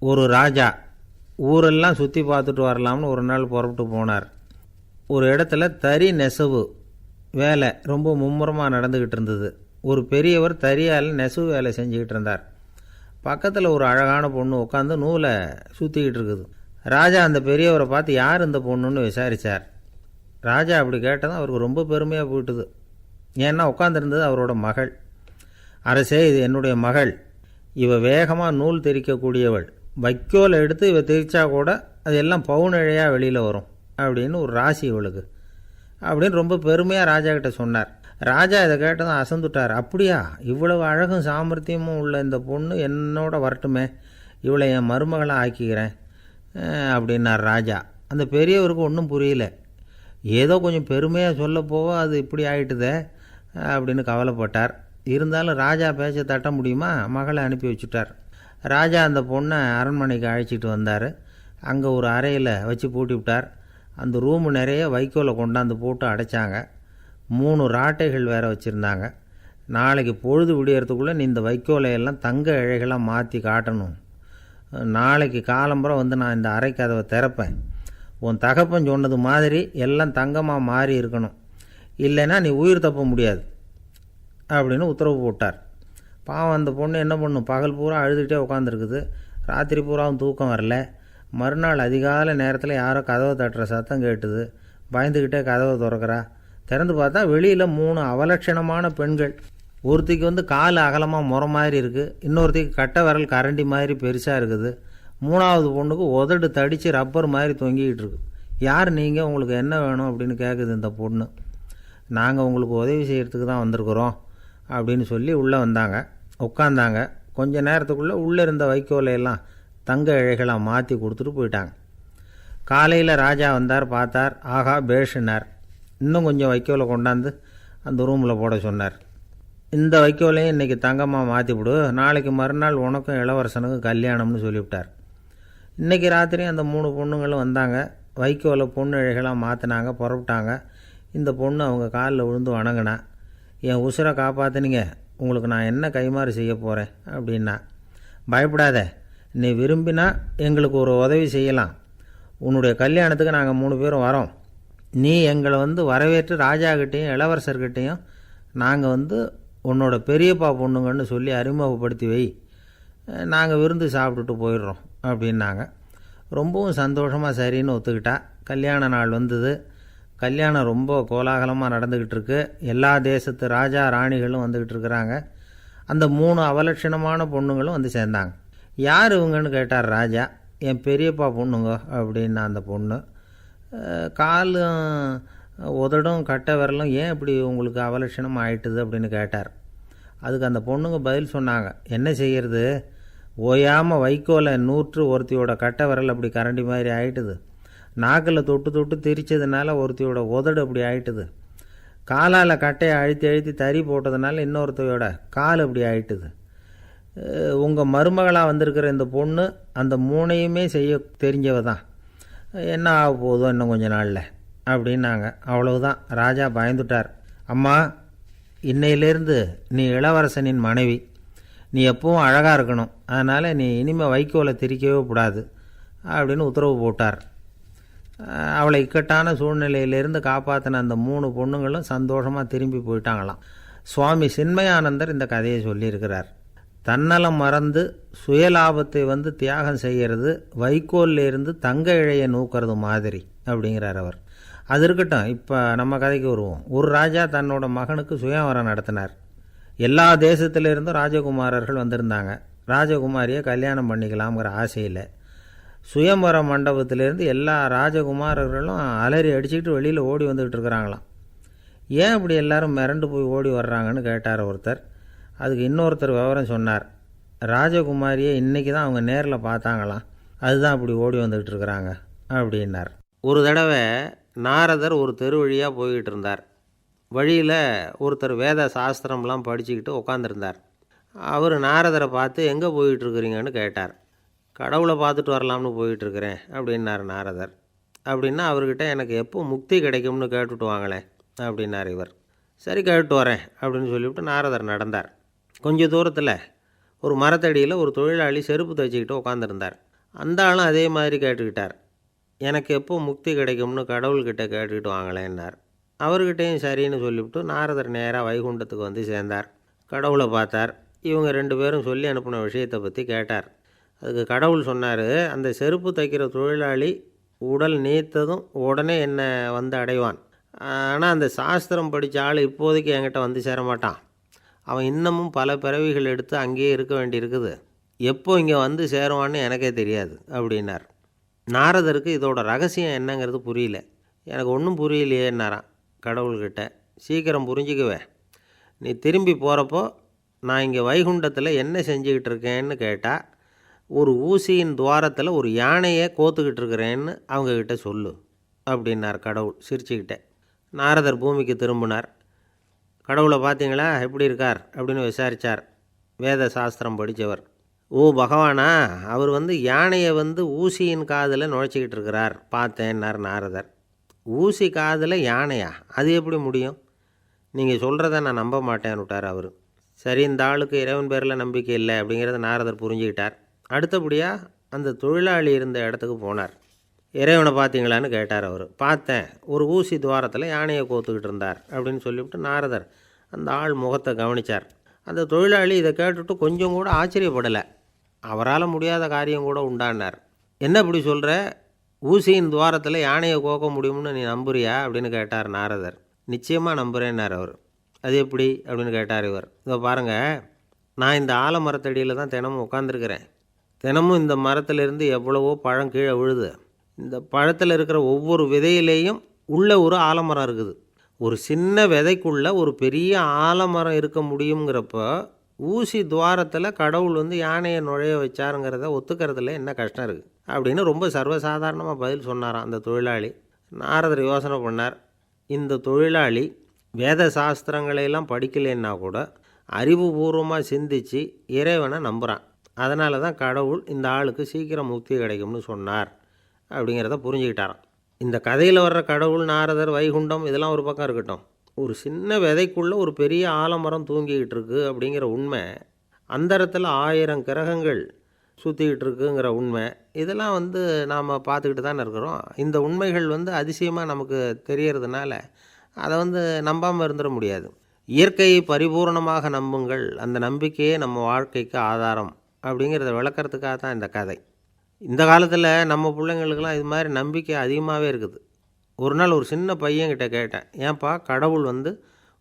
ஒரு ராஜா ஊரெல்லாம் சுற்றி பார்த்துட்டு வரலாம்னு ஒரு நாள் புறப்பட்டு போனார். ஒரு இடத்துல தறி நெசவு வேலை ரொம்ப மும்முரமாக நடந்துக்கிட்டு இருந்தது. ஒரு பெரியவர் தறியால் நெசவு வேலை செஞ்சுக்கிட்டு இருந்தார். பக்கத்தில் ஒரு அழகான பொண்ணு உட்காந்து நூலை சுற்றிக்கிட்டு இருக்குது. ராஜா அந்த பெரியவரை பார்த்து யார் இந்த பொண்ணுன்னு விசாரித்தார். ராஜா அப்படி கேட்டதும் அவருக்கு ரொம்ப பெருமையாக போயிட்டுது. ஏன்னா உட்காந்துருந்தது அவரோட மகள். அரசே, இது என்னுடைய மகள். இவ வேகமாக நூல் திரிக்கக்கூடியவள். வைக்கோலை எடுத்து இவ திரிச்சா கூட அது எல்லாம் பவுனிழையாக வெளியில் வரும் அப்படின்னு ஒரு ராசி இவளுக்கு அப்படின்னு ரொம்ப பெருமையாக ராஜா கிட்ட சொன்னார். ராஜா இதை கேட்டதும் அசந்துட்டார். அப்படியா, இவ்வளவு அழகும் சாமர்த்தியமும் உள்ள இந்த பொண்ணு என்னோட வரட்டுமே, இவளை என் மருமகளாக ஆக்கிக்கிறேன் அப்படின்னார் ராஜா. அந்த பெரியவருக்கு ஒன்றும் புரியல. ஏதோ கொஞ்சம் பெருமையாக சொல்ல போக அது இப்படி ஆகிட்டுதே அப்படின்னு கவலைப்பட்டார். இருந்தாலும் ராஜா பேச்ச தட்ட முடியுமா, மகளை அனுப்பி வச்சுட்டார். ராஜா அந்த பொண்ணை அரண்மனைக்கு அழைச்சிட்டு வந்தார். அங்கே ஒரு அறையில் வச்சு பூட்டி விட்டார். அந்த ரூமு நிறைய வைக்கோலை கொண்டாந்து போட்டு அடைச்சாங்க. 3 ராட்டைகள் வேறு வச்சுருந்தாங்க. நாளைக்கு பொழுது விடியறதுக்குள்ளே நீ இந்த வைக்கோலையெல்லாம் தங்க இழைகளாக மாற்றி காட்டணும். நாளைக்கு காலம்புறம் வந்து நான் இந்த அறை கதவை திறப்பேன். உன் தகப்பன் சொன்னது மாதிரி எல்லாம் தங்கமாக மாறி இருக்கணும், இல்லைன்னா நீ உயிர் தப்ப முடியாது அப்படின்னு உத்தரவு போட்டார். பாவம் அந்த பொண்ணு என்ன பண்ணும், பகல் பூரா அழுதுகிட்டே உட்காந்துருக்குது. ராத்திரி பூராவும் தூக்கம் வரல. மறுநாள் அதிகாலை நேரத்தில் யாரோ கதவை தட்டுற சத்தம் கேட்டுது. பயந்துக்கிட்டே கதவை திறக்கிறா. திறந்து பார்த்தா வெளியில் 3 அவலட்சணமான பெண்கள். ஒருத்திக்கு வந்து கால் அகலமாக முறை மாதிரி இருக்குது, இன்னொருத்திக்கு கட்டை விரல் கரண்டி மாதிரி பெருசாக இருக்குது, 3ஆவது பொண்ணுக்கு உதடு தடித்து ரப்பர் மாதிரி தொங்கிக்கிட்டு இருக்கு. யார் நீங்கள், உங்களுக்கு என்ன வேணும் அப்படின்னு கேட்குது இந்த பொண்ணு. நாங்கள் உங்களுக்கு உதவி செய்கிறதுக்கு தான் வந்திருக்கிறோம் அப்படின்னு சொல்லி உள்ளே வந்தாங்க. உட்காந்தாங்க. கொஞ்ச நேரத்துக்குள்ளே உள்ளே இருந்த வைக்கோலையெல்லாம் தங்க இழைகளாக மாற்றி கொடுத்துட்டு போயிட்டாங்க. காலையில் ராஜா வந்தார். பார்த்தார். ஆகா பேஷுனார். இன்னும் கொஞ்சம் வைக்கோலை கொண்டாந்து அந்த ரூமில் போட சொன்னார். இந்த வைக்கோலையும் இன்றைக்கி தங்கமாக மாற்றிவிடு, நாளைக்கு மறுநாள் உனக்கும் இளவரசனுக்கும் கல்யாணம்னு சொல்லிவிட்டார். இன்றைக்கி ராத்திரி அந்த 3 பொண்ணுங்களும் வந்தாங்க. வைக்கோலை பொண்ணு இழைகளாக மாற்றினாங்க, புறப்பட்டாங்க. இந்த பொண்ணு அவங்க காலில் விழுந்து வணங்கினா. என் உசுரை காப்பாற்றினீங்க, உங்களுக்கு நான் என்ன கைமாறு செய்ய போகிறேன் அப்படின்னா. பயப்படாத, நீ விரும்பினா எங்களுக்கு ஒரு உதவி செய்யலாம். உன்னுடைய கல்யாணத்துக்கு நாங்கள் 3 பேரும் வரோம். நீ எங்களை வந்து வரவேற்று ராஜாக்கிட்டேயும் இளவரசர்கிட்டையும் நாங்கள் வந்து உன்னோட பெரியப்பா பொண்ணுங்கன்னு சொல்லி அறிமுகப்படுத்தி வை, நாங்கள் விருந்து சாப்பிட்டுட்டு போயிடுறோம் அப்படின்னாங்க. ரொம்பவும் சந்தோஷமாக சரின்னு ஒத்துக்கிட்டா. கல்யாண நாள் வந்தது. கல்யாணம் ரொம்ப கோலாகலமாக நடந்துக்கிட்டு இருக்கு. எல்லா தேசத்து ராஜா ராணிகளும் வந்துக்கிட்டு இருக்கிறாங்க. அந்த 3 அவலட்சணமான பொண்ணுங்களும் வந்து சேர்ந்தாங்க. யார் இவங்கன்னு கேட்டார் ராஜா. என் பெரியப்பா பொண்ணுங்க அப்படின்னா அந்த பொண்ணு. காலும் உதடும் கட்டை விரலும் ஏன் இப்படி உங்களுக்கு அவலட்சணம் ஆயிட்டுது அப்படின்னு கேட்டார். அதுக்கு அந்த பொண்ணுங்க பதில் சொன்னாங்க. என்ன செய்கிறது, ஓயாமல் வைக்கோலை நூற்று ஒருத்தியோட கட்டை விரல் அப்படி கரண்டி மாதிரி ஆயிட்டுது. நாக்கில் தொட்டு தொட்டு திரிச்சதுனால ஒருத்தியோட உதடு அப்படி ஆயிட்டுது. காலால் கட்டையை அழுத்தி அழுத்தி தறி போட்டதுனால இன்னொருத்தையோட கால் அப்படி ஆயிட்டுது. உங்கள் மருமகளாக வந்திருக்கிற இந்த பொண்ணு அந்த 3ஐயுமே செய்ய தெரிஞ்சவ தான். என்ன ஆக போதோ இன்னும் கொஞ்ச நாளில் அப்படின்னாங்க. அவ்வளவுதான். ராஜா பயந்துட்டார். அம்மா, இன்னையிலேருந்து நீ இளவரசனின் மனைவி. நீ எப்பவும் அழகாக இருக்கணும். அதனால் நீ இனிமேல் வைக்கோலை திரிக்கவே கூடாது அப்படின்னு உத்தரவு போட்டார். அவளை இக்கட்டான சூழ்நிலையிலிருந்து காப்பாற்றின அந்த 3 பொண்ணுங்களும் சந்தோஷமாக திரும்பி போயிட்டாங்களாம். சுவாமி சின்மயானந்தர் இந்த கதையை சொல்லியிருக்கிறார். தன்னலம் மறந்து சுயலாபத்தை வந்து தியாகம் செய்கிறது வைக்கோல்லேருந்து தங்க இழையை நூக்கிறது மாதிரி அப்படிங்கிறார் அவர். அது இருக்கட்டும், இப்போ நம்ம கதைக்கு வருவோம். ஒரு ராஜா தன்னோட மகனுக்கு சுயவரம் நடத்தினார். எல்லா தேசத்திலிருந்தும் ராஜகுமாரர்கள் வந்திருந்தாங்க. ராஜகுமாரியை கல்யாணம் பண்ணிக்கலாம்ங்கிற ஆசையில் சுயம்பர மண்டபத்திலேருந்து எல்லா ராஜகுமாரர்களும் அலறி அடிச்சுக்கிட்டு வெளியில் ஓடி வந்துக்கிட்டு இருக்கிறாங்களாம். ஏன் இப்படி எல்லாரும் மிரண்டு போய் ஓடி வர்றாங்கன்னு கேட்டார் ஒருத்தர். அதுக்கு இன்னொருத்தர் விவரம் சொன்னார். ராஜகுமாரியை இன்றைக்கி தான் அவங்க நேரில் பார்த்தாங்களாம், அதுதான் அப்படி ஓடி வந்துக்கிட்டு இருக்கிறாங்க அப்படின்னார். ஒரு தடவை நாரதர் ஒரு தெரு வழியாக போய்கிட்டு இருந்தார். வழியில் ஒருத்தர் வேத சாஸ்திரம்லாம் படிச்சுக்கிட்டு உட்காந்துருந்தார். அவர் நாரதரை பார்த்து எங்கே போயிட்டுருக்குறீங்கன்னு கேட்டார். கடவுளை பார்த்துட்டு வரலாம்னு போயிட்டுருக்கிறேன் அப்படின்னார் நாரதர். அப்படின்னா அவர்கிட்ட எனக்கு எப்போ முக்தி கிடைக்கும்னு கேட்டுட்டு வாங்களேன் அப்படின்னார் இவர். சரி, கேட்டு வரேன் அப்படின்னு சொல்லிவிட்டு நாரதர் நடந்தார். கொஞ்சம் தூரத்தில் ஒரு மரத்தடியில் ஒரு தொழிலாளி செருப்பு தைச்சிக்கிட்டு உட்காந்துருந்தார். அந்த ஆளும் அதே மாதிரி கேட்டுக்கிட்டார். எனக்கு எப்போ முக்தி கிடைக்கும்னு கடவுள்கிட்ட கேட்டுக்கிட்டு வாங்களேன்னார். அவர்கிட்டையும் சரின்னு சொல்லிவிட்டு நாரதர் நேராக வைகுண்டத்துக்கு வந்து சேர்ந்தார். கடவுளை பார்த்தார். இவங்க 2 பேரும் சொல்லி அனுப்பின விஷயத்தை பற்றி கேட்டார். அதுக்கு கடவுள் சொன்னார், அந்த செருப்பு தைக்கிற தொழிலாளி உடல் நீத்ததும் உடனே என்னை வந்து அடைவான். ஆனால் அந்த சாஸ்திரம் படித்த ஆள் இப்போதைக்கு என்கிட்ட வந்து சேரமாட்டான். அவன் இன்னமும் பல பிறவிகள் எடுத்து அங்கேயே இருக்க வேண்டியிருக்குது. எப்போ இங்கே வந்து சேருவான்னு எனக்கே தெரியாது அப்படின்னார். நாரதருக்கு இதோட ரகசியம் என்னங்கிறது புரியல. எனக்கு ஒன்றும் புரியலையேன்னாரான் கடவுள்கிட்ட. சீக்கிரம் புரிஞ்சுக்குவேன். நீ திரும்பி போகிறப்போ நான் இங்கே வைகுண்டத்தில் என்ன செஞ்சுக்கிட்டு இருக்கேன்னு கேட்டால், ஒரு ஊசியின் துவாரத்தில் ஒரு யானையை கோத்துக்கிட்டு இருக்கிறேன்னு அவங்கக்கிட்ட சொல்லு அப்படின்னார் கடவுள் சிரிச்சுக்கிட்டே. நாரதர் பூமிக்கு திரும்பினார். கடவுளை பார்த்தீங்களா, எப்படி இருக்கார் அப்படின்னு விசாரித்தார். வேத சாஸ்திரம் படித்தவர். ஓ பகவானா, அவர் யானையை ஊசியின் காதில் நுழைச்சிக்கிட்டு இருக்கிறார் பார்த்தேன்னார் நாரதர். ஊசி காதில் யானையா? அது எப்படி முடியும்? நீங்கள் சொல்கிறத நான் நம்ப மாட்டேன்னு விட்டார் அவர். சரி, இந்த ஆளுக்கு இறைவன் பேரில் நம்பிக்கை இல்லை அப்படிங்கிறத நாரதர் புரிஞ்சுக்கிட்டார். அடுத்தபடியாக அந்த தொழிலாளி இருந்த இடத்துக்கு போனார். இறைவனை பார்த்தீங்களான்னு கேட்டார் அவர். பார்த்தேன், ஒரு ஊசி துவாரத்தில் யானையை கோத்துக்கிட்டு இருந்தார் அப்படின்னு சொல்லிவிட்டு நாரதர் அந்த ஆள் முகத்தை கவனித்தார். அந்த தொழிலாளி இதை கேட்டுட்டு கொஞ்சம் கூட ஆச்சரியப்படலை. அவரால் முடியாத காரியம் கூட உண்டானார். என்ன இப்படி சொல்கிற? ஊசியின் துவாரத்தில் யானையை கோக்க முடியும்னு நீ நம்புறியா அப்படின்னு கேட்டார் நாரதர். நிச்சயமாக நம்புகிறேன்னார் அவர். அது எப்படி அப்படின்னு கேட்டார் இவர். இதோ பாருங்கள், நான் இந்த ஆலமரத்தடியில் தான் தினமும் உட்காந்துருக்கிறேன். தினமும் இந்த மரத்திலிருந்து எவ்வளவோ பழம் கீழே விழுது. இந்த பழத்தில் இருக்கிற ஒவ்வொரு விதையிலேயும் உள்ள ஒரு ஆலமரம் இருக்குது. ஒரு சின்ன விதைக்குள்ளே ஒரு பெரிய ஆலமரம் இருக்க முடியுங்கிறப்போ ஊசி துவாரத்தில் கடவுள் யானையை நுழைய வச்சாருங்கிறத ஒத்துக்கிறதுல என்ன கஷ்டம் இருக்குது அப்படின்னு ரொம்ப சர்வசாதாரணமாக பதில் சொன்னாராம் அந்த தொழிலாளி. நாரதர் யோசனை பண்ணார். இந்த தொழிலாளி வேத சாஸ்திரங்களையெல்லாம் படிக்கலைன்னா கூட அறிவுபூர்வமாக சிந்தித்து இறைவனை நம்புகிறான். அதனால தான் கடவுள் இந்த ஆளுக்கு சீக்கிரம் முக்தி கிடைக்கும்னு சொன்னார் அப்படிங்கிறத புரிஞ்சுக்கிட்டாராம். இந்த கதையில் வர்ற கடவுள், நாரதர், வைகுண்டம் இதெல்லாம் ஒரு பக்கம் இருக்கட்டும். ஒரு சின்ன விதைக்குள்ளே ஒரு பெரிய ஆலமரம் தூங்கிக்கிட்டு இருக்கு அப்படிங்கிற உண்மை, அந்தரத்தில் 1000 கிரகங்கள் சுற்றிக்கிட்டு இருக்குங்கிற உண்மை, இதெல்லாம் நாம் பார்த்துக்கிட்டு தானே இருக்கிறோம். இந்த உண்மைகள் அதிசயமாக நமக்கு தெரியறதுனால அதை நம்பாமல் இருந்துட முடியாது. இயற்கையை பரிபூர்ணமாக நம்புங்கள், அந்த நம்பிக்கையே நம்ம வாழ்க்கைக்கு ஆதாரம் அப்படிங்கிறத விளக்கிறதுக்காக தான் இந்த கதை. இந்த காலத்தில் நம்ம பிள்ளைங்களுக்கெல்லாம் இது மாதிரி நம்பிக்கை அதிகமாகவே இருக்குது. ஒரு நாள் ஒரு சின்ன பையன்கிட்ட கேட்டேன், ஏன்பா கடவுள்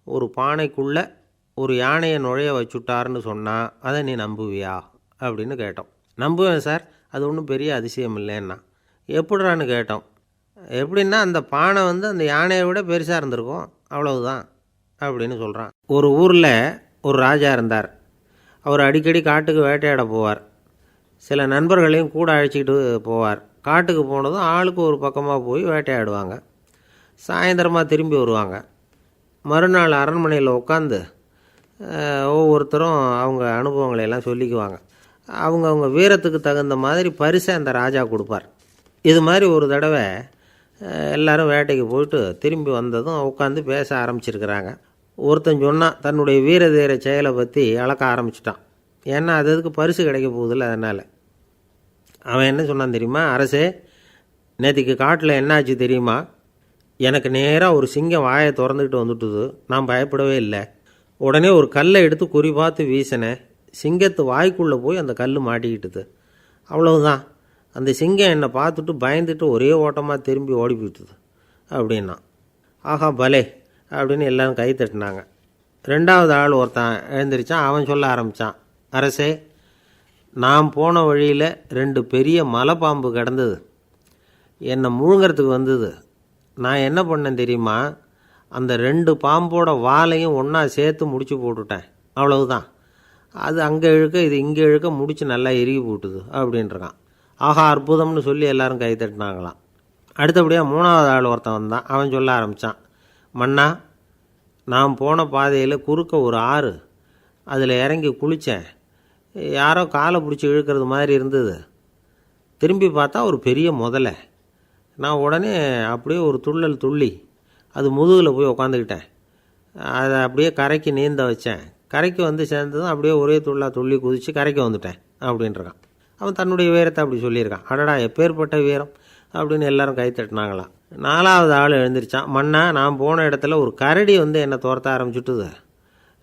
ஒரு பானைக்குள்ளே ஒரு யானையை நுழைய வச்சுட்டாருன்னு சொன்னால் அதை நீ நம்புவியா அப்படின்னு கேட்டோம். நம்புவேன் சார், அது ஒன்றும் பெரிய அதிசயம் இல்லைன்னா. எப்படிறான்னு கேட்டோம். எப்படின்னா அந்த பானை அந்த யானையை விட பெருசாக இருந்திருக்கும், அவ்வளவுதான் அப்படின்னு சொல்கிறான். ஒரு ஊரில் ஒரு ராஜா இருந்தார். அவர் அடிக்கடி காட்டுக்கு வேட்டையாட போவார். சில நண்பர்களையும் கூட அழைச்சிக்கிட்டு போவார். காட்டுக்கு போனதும் ஆளுக்கு ஒரு பக்கமாக போய் வேட்டையாடுவாங்க. சாயந்தரமாக திரும்பி வருவாங்க. மறுநாள் அரண்மனையில் உட்காந்து ஒவ்வொருத்தரும் அவங்க அனுபவங்களை எல்லாம் சொல்லிக்குவாங்க. அவங்க வீரத்துக்கு தகுந்த மாதிரி பரிசை அந்த ராஜா கொடுப்பார். இது மாதிரி ஒரு தடவை எல்லோரும் வேட்டைக்கு போயிட்டு திரும்பி வந்ததும் உட்காந்து பேச ஆரம்பிச்சிருக்கிறாங்க. ஒருத்தன் சொன்னான், தன்னுடைய வீர தீர செயலை பற்றி அளக்க ஆரம்பிச்சிட்டான். ஏன்னா அதுக்கு பரிசு கிடைக்க போகுதில்ல, அதனால். அவன் என்ன சொன்னான் தெரியுமா? அரசே, நேற்றுக்கு காட்டில் என்னாச்சு தெரியுமா? எனக்கு நேராக ஒரு சிங்கம் வாயை திறந்துக்கிட்டு வந்துட்டுது. நான் பயப்படவே இல்லை. உடனே ஒரு கல்லை எடுத்து குறி பார்த்து வீசினேன். சிங்கத்து வாய்க்குள்ளே போய் அந்த கல் மாட்டிக்கிட்டுது. அவ்வளவுதான். அந்த சிங்கம் என்னை பார்த்துட்டு பயந்துட்டு ஒரே ஓட்டமாக திரும்பி ஓடி போயிட்டுது அப்படின்னா. ஆஹா பலே அப்படின்னு எல்லோரும் கை தட்டினாங்க. 2வது ஆள் ஒருத்தன் எழுந்திரிச்சான். அவன் சொல்ல ஆரம்பித்தான், அரசே, நான் போன வழியில் 2 பெரிய மலைப்பாம்பு கிடந்தது. என்னை முழுங்கிறதுக்கு வந்தது. நான் என்ன பண்ணேன் தெரியுமா? அந்த 2 பாம்போட வாலையும் ஒன்றா சேர்த்து முடிச்சு போட்டுட்டேன். அவ்வளவுதான். அது அங்கே இழுக்க இது இங்கே இழுக்க முடிச்சு நல்லா இறுகி போட்டுது அப்படின்றான். ஆஹா அற்புதம்னு சொல்லி எல்லாரும் கை தட்டினாங்களாம். அடுத்தபடியாக 3வது ஆள் ஒருத்தன் வந்தான். அவன் சொல்ல ஆரம்பித்தான், மன்னா, நான் போன பாதையில் குறுக்க ஒரு ஆறு, அதில் இறங்கி குளித்தேன். யாரோ காலை பிடிச்சி இழுக்கிறது மாதிரி இருந்தது. திரும்பி பார்த்தா ஒரு பெரிய முதலை. நான் உடனே அப்படியே ஒரு துள்ளல் துள்ளி அது முதுகில் போய் உக்காந்துக்கிட்டேன். அதை அப்படியே கரைக்கு நீந்த வச்சேன். கரைக்கு சேர்ந்ததும் அப்படியே ஒரே துள்ளி குதித்து கரைக்கு வந்துட்டேன் அப்படின்றான். அவன் தன்னுடைய வீரத்தை அப்படி சொல்லியிருக்கான். அடடா எப்பேற்பட்ட வீரம் அப்படின்னு எல்லாரும் கை தட்டினாங்களாம். 4வது ஆள் எழுந்திரிச்சான். மன்னா, நான் போன இடத்துல ஒரு கரடி என்னை துரத்த ஆரம்பிச்சுட்டுது.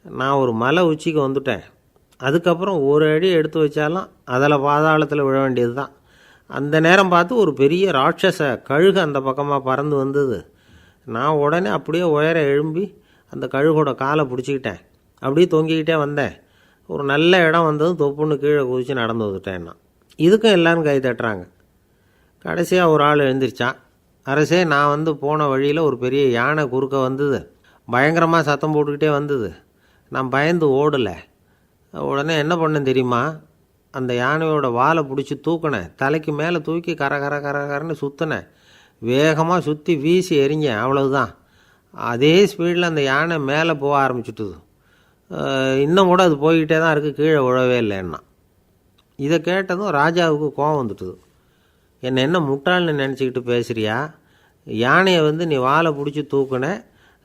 நான் ஒரு மலை உச்சிக்கு வந்துட்டேன். அதுக்கப்புறம் ஒரு அடி எடுத்து வச்சாலும் அதில் பாதாளத்தில் விழ வேண்டியது தான். அந்த நேரம் பார்த்து ஒரு பெரிய ராட்சச கழுகு அந்த பக்கமாக பறந்து வந்தது. நான் உடனே அப்படியே உயர எழும்பி அந்த கழுகோட காலை பிடிச்சிக்கிட்டேன். அப்படியே தொங்கிக்கிட்டே வந்தேன். ஒரு நல்ல இடம் வந்ததும் தொப்புன்னு கீழே குதித்து நடந்து வந்துட்டேன்னா. இதுக்கும் எல்லோரும் கை தட்டுறாங்க. கடைசியாக ஒரு ஆள் எழுந்திரிச்சான். அரசே, நான் போன வழியில் ஒரு பெரிய யானை குறுக்க வந்தது. பயங்கரமாக சத்தம் போட்டுக்கிட்டே வந்தது. நான் பயந்து ஓடலை. உடனே என்ன பண்ணேன் தெரியுமா? அந்த யானையோட வாலை பிடிச்சி தூக்கினேன். தலைக்கு மேலே தூக்கி கரன்னு சுற்றினேன். வேகமாக சுற்றி வீசி எறிஞ்சேன். அவ்வளவுதான். அதே ஸ்பீடில் அந்த யானை மேலே போக ஆரம்பிச்சுட்டுது. இன்னும் கூட அது போய்கிட்டே தான் இருக்குது, கீழே விழவே இல்லைன்னா. இதை கேட்டதும் ராஜாவுக்கு கோபம் வந்துட்டுது. என்ன முட்டாள்னு நினச்சிக்கிட்டு பேசுகிறியா? யானையை நீ வாலை பிடிச்சி தூக்குன,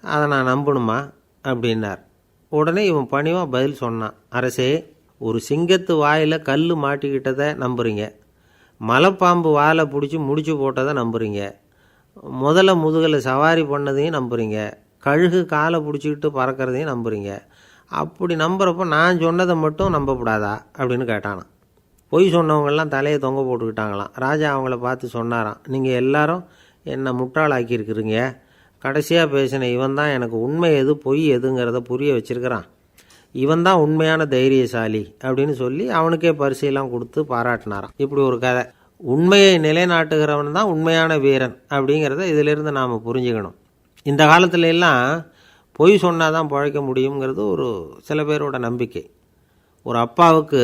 அதை நான் நம்பணுமா அப்படின்னார். உடனே இவன் பணிவாக பதில் சொன்னான். அரசே, ஒரு சிங்கத்து வாயில் கல் மாட்டிக்கிட்டதை நம்புறீங்க, மலைப்பாம்பு வாலை பிடிச்சி முடிச்சு போட்டதை நம்புறீங்க, முதல்ல முதுகில் சவாரி பண்ணதையும் நம்புறீங்க, கழுகு காலை பிடிச்சிக்கிட்டு பறக்கிறதையும் நம்புறீங்க. அப்படி நம்புறப்போ நான் சொன்னதை மட்டும் நம்பக்கூடாதா அப்படின்னு கேட்டானான். பொய் சொன்னவங்கெல்லாம் தலையை தொங்க போட்டுக்கிட்டாங்களாம். ராஜா அவங்கள பார்த்து சொன்னாராம், நீங்கள் எல்லாரும் என்னை முட்டாளாக்கியிருக்கிறீங்க. கடைசியாக பேசின இவன் தான் எனக்கு உண்மை எது பொய் எதுங்கிறத புரிய வச்சிருக்கிறான். இவன் தான் உண்மையான தைரியசாலி அப்படின்னு சொல்லி அவனுக்கே பரிசையெல்லாம் கொடுத்து பாராட்டினாராம். இப்படி ஒரு கதை. உண்மையை நிலைநாட்டுகிறவன் தான் உண்மையான வீரன் அப்படிங்கிறத இதிலிருந்து நாம் புரிஞ்சுக்கணும். இந்த காலத்துல எல்லாம் பொய் சொன்னால் தான் பிழைக்க முடியுங்கிறது ஒரு சில பேரோட நம்பிக்கை. ஒரு அப்பாவுக்கு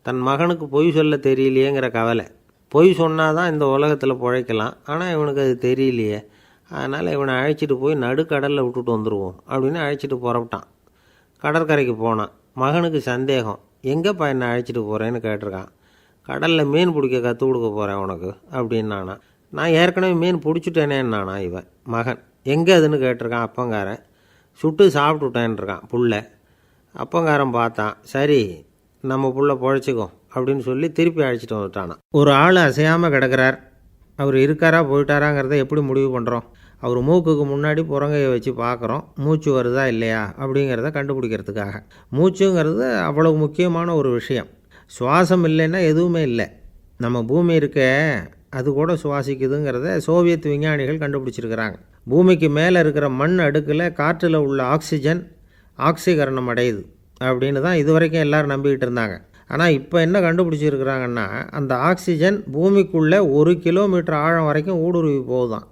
தன் மகனுக்கு பொய் சொல்ல தெரியலையேங்கிற கவலை. பொய் சொன்னால் தான் இந்த உலகத்தில் பிழைக்கலாம், ஆனால் இவனுக்கு அது தெரியலையே, அதனால் இவனை அழைச்சிட்டு போய் நடுக்கடலில் விட்டுட்டு வந்துடுவோம் அப்படின்னு அழைச்சிட்டு புறப்பட்டான். கடற்கரைக்கு போனான். மகனுக்கு சந்தேகம், எங்கேப்பா என்னை அழைச்சிட்டு போகிறேன்னு கேட்டிருக்கான். கடலில் மீன் பிடிக்க கற்றுக் கொடுக்க போகிறேன் உனக்கு அப்படின்னானா. நான் ஏற்கனவே மீன் பிடிச்சிட்டேனேன்னானா இவன் மகன். எங்கே அதுன்னு கேட்டிருக்கான் அப்பங்காரன். சுட்டு சாப்பிட்டுட்டேன்ருக்கான் புள்ள. அப்பங்காரன் பார்த்தான், சரி நம்ம புள்ள பொழைச்சிக்கும் அப்படின்னு சொல்லி திருப்பி அழைச்சிட்டு வந்துட்டானான். ஒரு ஆள் அசையாமல் கிடக்கிறார். அவர் இருக்காரா போயிட்டாராங்கிறத எப்படி முடிவு பண்ணுறோம்? அவர் மூக்குக்கு முன்னாடி புறங்கையை வச்சு பார்க்குறோம், மூச்சு வருதா இல்லையா அப்படிங்கிறத கண்டுபிடிக்கிறதுக்காக. மூச்சுங்கிறது அவ்வளவு முக்கியமான ஒரு விஷயம். சுவாசம் இல்லைன்னா எதுவுமே இல்லை. நம்ம பூமி இருக்க அது கூட சுவாசிக்குதுங்கிறத சோவியத் விஞ்ஞானிகள் கண்டுபிடிச்சிருக்கிறாங்க. பூமிக்கு மேலே இருக்கிற மண் அடுக்கில் காற்றில் உள்ள ஆக்சிஜன் ஆக்சிகரணம் அடையுது அப்படின்னு தான் இதுவரைக்கும் எல்லோரும் நம்பிக்கிட்டு இருந்தாங்க. ஆனால் இப்போ என்ன கண்டுபிடிச்சிருக்கிறாங்கன்னா, அந்த ஆக்சிஜன் பூமிக்குள்ளே 1 கிலோமீட்டர் ஆழம் வரைக்கும் ஊடுருவி போகுதான்.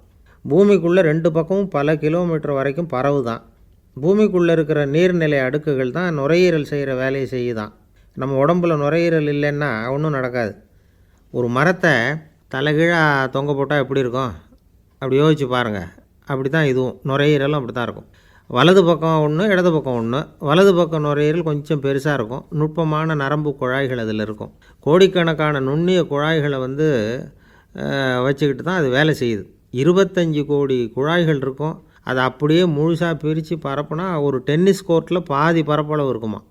பூமிக்குள்ளே 2 பக்கமும் பல கிலோமீட்டர் வரைக்கும் பரவுதான். பூமிக்குள்ளே இருக்கிற நீர்நிலை அடுக்குகள் தான் நுரையீரல் செய்கிற வேலையை செய்யுதான். நம்ம உடம்புல நுரையீரல் இல்லைன்னா ஒன்றும் நடக்காது. ஒரு மரத்தை தலைகீழாக தொங்க போட்டால் எப்படி இருக்கும்? அப்படி யோசிச்சு பாருங்கள். அப்படி தான் இதுவும் நுரையீரலும் அப்படி தான் இருக்கும். வலது பக்கம் ஒன்று, இடது பக்கம் ஒன்று. வலது பக்கம் நுரையீரல் கொஞ்சம் பெருசாக இருக்கும். நுட்பமான நரம்பு குழாய்கள் அதில் இருக்கும். கோடிக்கணக்கான நுண்ணிய குழாய்களை வச்சுக்கிட்டு தான் அது வேலை செய்யுது. 25 கோடி குழாய்கள் இருக்கும். அதை அப்படியே முழுசாக பிரித்து பரப்புனா ஒரு டென்னிஸ் கோர்ட்டில் பாதி பரப்பளவு இருக்குமா.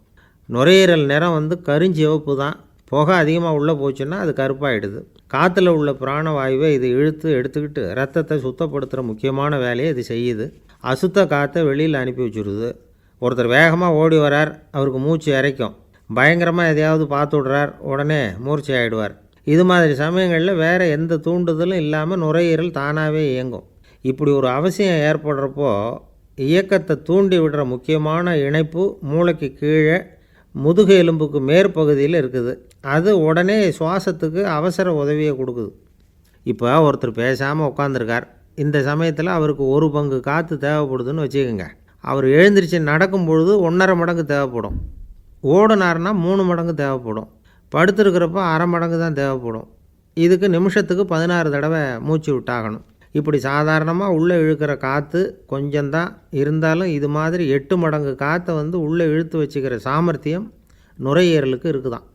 நுரையீரல் நிறம் கருஞ்சிவப்பு தான். புகை அதிகமாக உள்ளே போச்சுன்னா அது கருப்பாயிடுது. காற்றுல உள்ள பிராணவாயுவை இது இழுத்து எடுத்துக்கிட்டு ரத்தத்தை சுத்தப்படுத்துகிற முக்கியமான வேலையை இது செய்யுது. அசுத்த காற்றை வெளியில் அனுப்பி வச்சுருது. ஒருத்தர் வேகமாக ஓடி வரார், அவருக்கு மூச்சு இறைக்கும். பயங்கரமாக எதையாவது பார்த்து விடுறார், உடனே மூர்ச்சி ஆகிடுவார். இது மாதிரி சமயங்களில் வேறு எந்த தூண்டுதலும் இல்லாமல் நுரையீரல் தானாகவே இயங்கும். இப்படி ஒரு அவசியம் ஏற்படுறப்போ இயக்கத்தை தூண்டி விடுற முக்கியமான இணைப்பு மூளைக்கு கீழே முதுகு எலும்புக்கு மேற்பகுதியில் இருக்குது. அது உடனே சுவாசத்துக்கு அவசர உதவியை கொடுக்குது. இப்போ ஒருத்தர் பேசாமல் உட்காந்துருக்கார். இந்த சமயத்தில் அவருக்கு 1 பங்கு காற்று தேவைப்படுதுன்னு வச்சுக்கோங்க. அவர் எழுந்திரிச்சு நடக்கும் பொழுது 1.5 மடங்கு தேவைப்படும். ஓடினார்னா 3 மடங்கு தேவைப்படும். படுத்துருக்கிறப்ப 1/2 மடங்கு தான் தேவைப்படும். இதுக்கு நிமிஷத்துக்கு 16 தடவை மூச்சு விட்டாகணும். இப்படி சாதாரணமாக உள்ளே இழுக்கிற காற்று கொஞ்சம்தான் இருந்தாலும் இது மாதிரி 8 மடங்கு காற்றை உள்ளே இழுத்து வச்சுக்கிற சாமர்த்தியம் நுரையீரலுக்கு இருக்குதான்.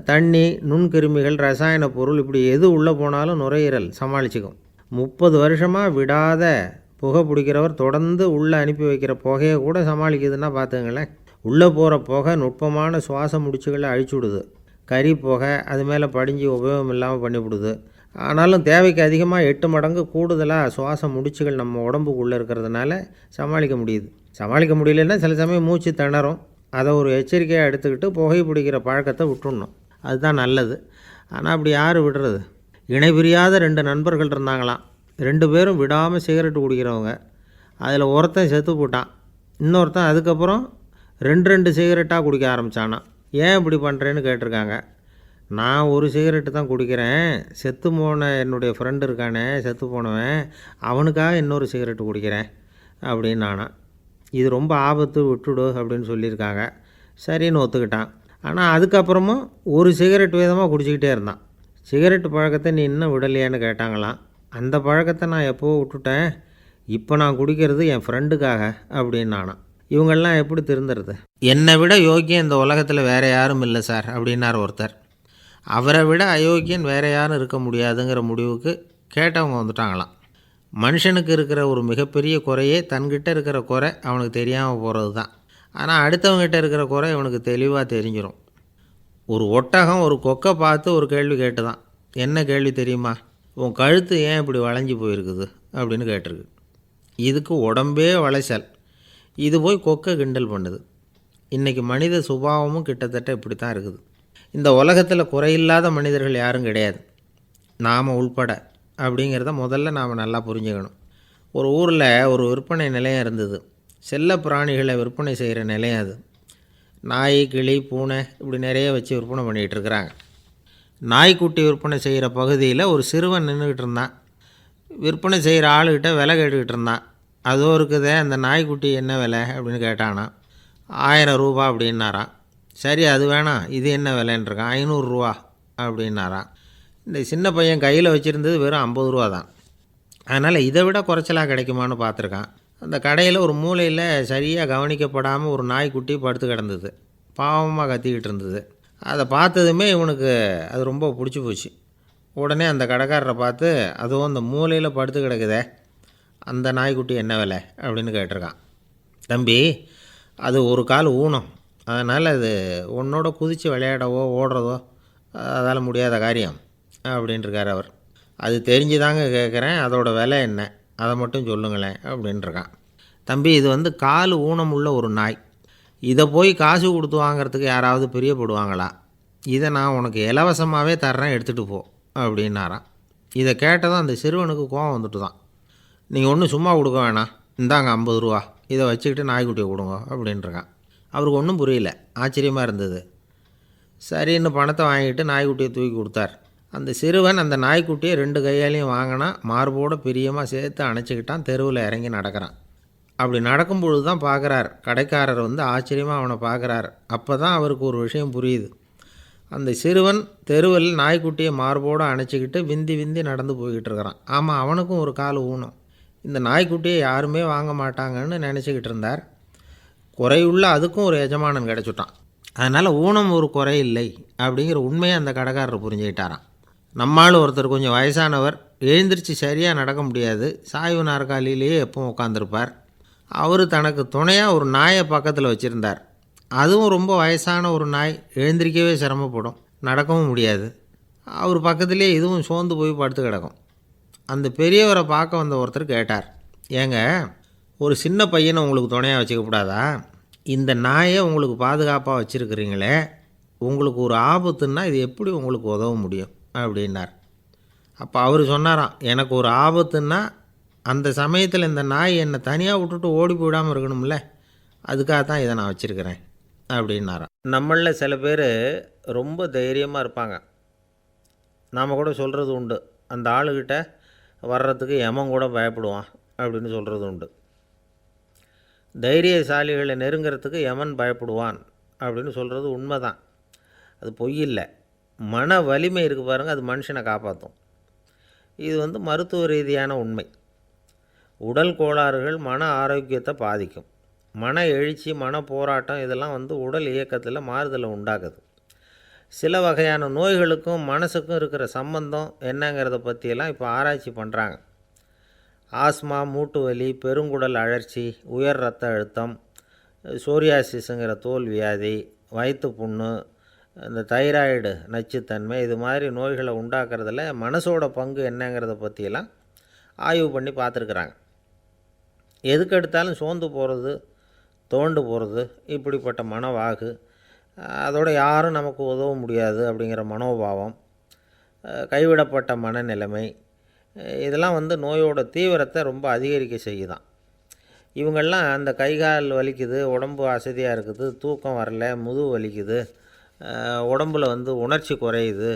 தண்ணி, நுண்கிருமிகள், ரசாயன பொருள் இப்படி எது உள்ளே போனாலும் நுரையீரல் சமாளிச்சுக்கும். 30 வருஷமாக விடாத புகை பிடிக்கிறவர் தொடர்ந்து உள்ளே அனுப்பி வைக்கிற புகையை கூட சமாளிக்குதுன்னா பார்த்துங்களேன். உள்ளே போகிற புகை நுட்பமான சுவாச முடிச்சுகளை அழிச்சு விடுது. கறி புகை அது மேலே படிஞ்சு உபயோகம் இல்லாமல் பண்ணிவிடுது. ஆனாலும் தேவைக்கு அதிகமாக 8 மடங்கு கூடுதலாக சுவாச முடிச்சுகள் நம்ம உடம்புக்குள்ளே இருக்கிறதுனால சமாளிக்க முடியுது. சமாளிக்க முடியலன்னா சில சமயம் மூச்சு திணறும். அதை ஒரு எச்சரிக்கையாக எடுத்துக்கிட்டு புகை பிடிக்கிற பழக்கத்தை விட்டுடணும். அதுதான் நல்லது. ஆனால் அப்படி யார் விடுறது? இணை பிரியாத 2 நண்பர்கள் இருந்தாங்களாம். 2 பேரும் விடாமல் சிகரெட்டு குடிக்கிறவங்க. அதில் ஒருத்தன் செத்து போட்டான். இன்னொருத்தன் அதுக்கப்புறம் 2 சிகரெட்டாக குடிக்க ஆரம்பித்தானான். ஏன் இப்படி பண்ணுறேன்னு கேட்டிருக்காங்க. நான் ஒரு சிகரெட்டு தான் குடிக்கிறேன், செத்து போன என்னுடைய ஃப்ரெண்டு இருக்கானே செத்து போனவன், அவனுக்காக இன்னொரு சிகரெட்டு குடிக்கிறேன் அப்படின்னு நானான். இது ரொம்ப ஆபத்து, விட்டுடு அப்படின்னு சொல்லியிருக்காங்க. சரின்னு ஒத்துக்கிட்டான். ஆனால் அதுக்கப்புறமும் ஒரு சிகரெட் வீதமாக குடிச்சிக்கிட்டே இருந்தான். சிகரெட்டு பழக்கத்தை நீ இன்னும் விடலையான்னு கேட்டாங்களாம். அந்த பழக்கத்தை நான் எப்போவோ விட்டுட்டேன், இப்போ நான் குடிக்கிறது என் ஃப்ரெண்டுக்காக அப்படின்னு நானான். இவங்கெல்லாம் எப்படி திருந்துறது? என்னை விட யோக்கியம் இந்த உலகத்தில் வேறு யாரும் இல்லை சார் அப்படின்னார் ஒருத்தர். அவரை விட அயோக்கியன் வேறு யாரும் இருக்க முடியாதுங்கிற முடிவுக்கு கேட்டவங்க வந்துட்டாங்களாம். மனுஷனுக்கு இருக்கிற ஒரு மிகப்பெரிய குறையே தன்கிட்ட இருக்கிற குறை அவனுக்கு தெரியாமல் போகிறது தான். ஆனால் அடுத்தவங்ககிட்ட இருக்கிற குறை இவனுக்கு தெளிவாக தெரிஞ்சிடும். ஒரு ஒட்டகம் ஒரு கொக்கை பார்த்து ஒரு கேள்வி கேட்டு தான். என்ன கேள்வி தெரியுமா? உன் கழுத்து ஏன் இப்படி வளைஞ்சி போயிருக்குது அப்படின்னு கேட்டிருக்கு. இதுக்கு உடம்பே வளைச்சல். இது போய் கொக்கை கிண்டல் பண்ணுது. இன்றைக்கி மனித சுபாவமும் கிட்டத்தட்ட இப்படி தான் இருக்குது. இந்த உலகத்தில் குறையில்லாத மனிதர்கள் யாரும் கிடையாது, நாம் உள்பட. அப்படிங்கிறத முதல்ல நாம் நல்லா புரிஞ்சுக்கணும். ஒரு ஊரில் ஒரு விற்பனை நிலையம் இருந்தது. செல்ல பிராணிகளை விற்பனை செய்கிற நிலையம் அது. நாய், கிளி, பூனை இப்படி நிறைய வச்சு விற்பனை பண்ணிகிட்ருக்குறாங்க. நாய்க்குட்டி விற்பனை செய்கிற பகுதியில் ஒரு சிறுவன் நின்றுக்கிட்டு இருந்தான். விற்பனை செய்கிற ஆளுக்கிட்ட விலை கேட்டுக்கிட்டு இருந்தான். அதோ இருக்குதே அந்த நாய்க்குட்டி என்ன விலை அப்படின்னு கேட்டானா. 1000 ரூபா அப்படின்னாரான். சரி அது வேணாம், இது என்ன விலைன்றிருக்கான். 500 ரூபா அப்படின்னாரான். இந்த சின்ன பையன் கையில் வச்சுருந்தது வெறும் 50 ரூபா தான். அதனால் இதை விட குறைச்சலாக கிடைக்குமான்னு பார்த்துருக்கான். அந்த கடையில் ஒரு மூலையில் சரியாக கவனிக்கப்படாமல் ஒரு நாய்க்குட்டி படுத்து கிடந்தது. பாவமாக கத்திக்கிட்டு இருந்தது. அதை பார்த்ததுமே இவனுக்கு அது ரொம்ப பிடிச்சி போச்சு. உடனே அந்த கடைக்காரரை பார்த்து, அதுவும் அந்த மூலையில் படுத்து கிடக்குதே அந்த நாய்க்குட்டி என்ன விலை அப்படின்னு கேட்டிருக்கான். தம்பி, அது ஒரு கால் ஊனம், அதனால் அது உன்னோட குதித்து விளையாடவோ ஓடுறதோ அதால் முடியாத காரியம் அப்படின்ட்டுருக்கார் அவர். அது தெரிஞ்சு தாங்க கேட்குறேன், அதோட விலை என்ன அதை மட்டும் சொல்லுங்களேன் அப்படின்ட்டுருக்கான். தம்பி, இது கால் ஊனம் உள்ள ஒரு நாய். இதை போய் காசு கொடுத்து வாங்கிறதுக்கு யாராவது பிரியப்படுவாங்களா? இதை நான் உனக்கு இலவசமாகவே தர்றேன், எடுத்துகிட்டு போ அப்படின்னாரான். இதை கேட்டதும் அந்த சிறுவனுக்கு கோவம் வந்துட்டு தான். நீங்கள் ஒன்றும் சும்மா கொடுக்க வேணாம், இந்தாங்க 50 ரூபா, இதை வச்சுக்கிட்டு நாய்க்குட்டியை கொடுங்க அப்படின்ட்டுருக்கான். அவருக்கு ஒன்றும் புரியல, ஆச்சரியமாக இருந்தது. சரின்னு பணத்தை வாங்கிட்டு நாய்க்குட்டியை தூக்கி கொடுத்தார். அந்த சிறுவன் அந்த நாய்க்குட்டியை 2 கையாலையும் வாங்கினா, மார்போடு பிரியமாக சேர்த்து அணைச்சிக்கிட்டான். தெருவில் இறங்கி நடக்கிறான். அப்படி நடக்கும்பொழுது தான் பார்க்குறார், கடைக்காரர் ஆச்சரியமாக அவனை பார்க்குறார். அப்போ தான் அவருக்கு ஒரு விஷயம் புரியுது. அந்த சிறுவன் தெருவில் நாய்க்குட்டியை மார்போடு அணைச்சிக்கிட்டு விந்தி விந்தி நடந்து போய்கிட்டு இருக்கிறான். ஆமாம், அவனுக்கும் ஒரு கால் ஊனம். இந்த நாய்க்குட்டியை யாருமே வாங்க மாட்டாங்கன்னு நினச்சிக்கிட்டு இருந்தார். குறையுள்ள அதுக்கும் ஒரு எஜமானன் கிடச்சிட்டான். அதனால் ஊனம் ஒரு குறை இல்லை அப்படிங்கிற உண்மையை அந்த கடைக்காரர் புரிஞ்சுக்கிட்டாரான். நம்மால் ஒருத்தர் கொஞ்சம் வயசானவர், எழுந்திரிச்சு சரியாக நடக்க முடியாது, சாய்வு நாற்காலியிலேயே எப்பவும் உட்காந்துருப்பார். அவர் தனக்கு துணையாக ஒரு நாயை பக்கத்தில் வச்சுருந்தார். அதுவும் ரொம்ப வயசான ஒரு நாய், எழுந்திரிக்கவே சிரமப்படும், நடக்கவும் முடியாது. அவர் பக்கத்துலேயே இதுவும் சோர்ந்து போய் படுத்து கிடக்கும். அந்த பெரியவரை பார்க்க வந்த ஒருத்தர் கேட்டார், ஏங்க, ஒரு சின்ன பையனை உங்களுக்கு துணையாக வச்சுக்கப்படாதா? இந்த நாயை உங்களுக்கு பாதுகாப்பாக வச்சுருக்கிறீங்களே, உங்களுக்கு ஒரு ஆபத்துன்னா இது எப்படி உங்களுக்கு உதவ முடியும் அப்படின்னார். அப்போ அவர் சொன்னாராம், எனக்கு ஒரு ஆபத்துன்னா அந்த சமயத்தில் இந்த நாய் என்னை தனியாக விட்டுட்டு ஓடி போயிடாமல் இருக்கணும்ல, அதுக்காக தான் இதை நான் வச்சுருக்கிறேன் அப்படின்னாராம். நம்மளில் சில பேர் ரொம்ப தைரியமாக இருப்பாங்க. நாம் கூட சொல்கிறது உண்டு, அந்த ஆளுக்கிட்ட வர்றதுக்கு எமன் கூட பயப்படுவான் அப்படின்னு சொல்கிறது உண்டு. தைரியசாலிகளை நெருங்கிறதுக்கு எமன் பயப்படுவான் அப்படின்னு சொல்கிறது உண்மை தான். அது பொய் இல்லை. மன வலிமை இருக்குது பாருங்கள், அது மனுஷனை காப்பாற்றும். இது மருத்துவ ரீதியான உண்மை. உடல் கோளாறுகள் மன ஆரோக்கியத்தை பாதிக்கும். மன எழுச்சி, மன போராட்டம் இதெல்லாம் உடல் இயக்கத்தில் மாறுதலை உண்டாக்குது. சில வகையான நோய்களுக்கும் மனசுக்கும் இருக்கிற சம்பந்தம் என்னங்கிறத பற்றியெல்லாம் இப்போ ஆராய்ச்சி பண்ணுறாங்க. ஆஸ்மா, மூட்டு வலி, பெருங்குடல் அழற்சி, உயர் இரத்த அழுத்தம், சோரியாசிஸுங்கிற தோல் வியாதி, வயிற்று புண்ணு, இந்த தைராய்டு நச்சுத்தன்மை இது மாதிரி நோய்களை உண்டாக்குறதுல மனசோட பங்கு என்னங்கிறத பற்றியெல்லாம் ஆய்வு பண்ணி பார்த்துருக்குறாங்க. எதுக்கு எடுத்தாலும் சோர்ந்து போகிறது, தோண்டு போகிறது, இப்படிப்பட்ட மனவாகு, அதோட யாரும் நமக்கு உதவ முடியாது அப்படிங்கிற மனோபாவம், கைவிடப்பட்ட மனநிலைமை, இதெல்லாம் நோயோட தீவிரத்தை ரொம்ப அதிகரிக்க செய்யுதான். இவங்கெல்லாம் அந்த கைகால் வலிக்குது, உடம்பு அசதியாக இருக்குது, தூக்கம் வரல, முதுகு வலிக்குது, உடம்பில் உணர்ச்சி குறையுது,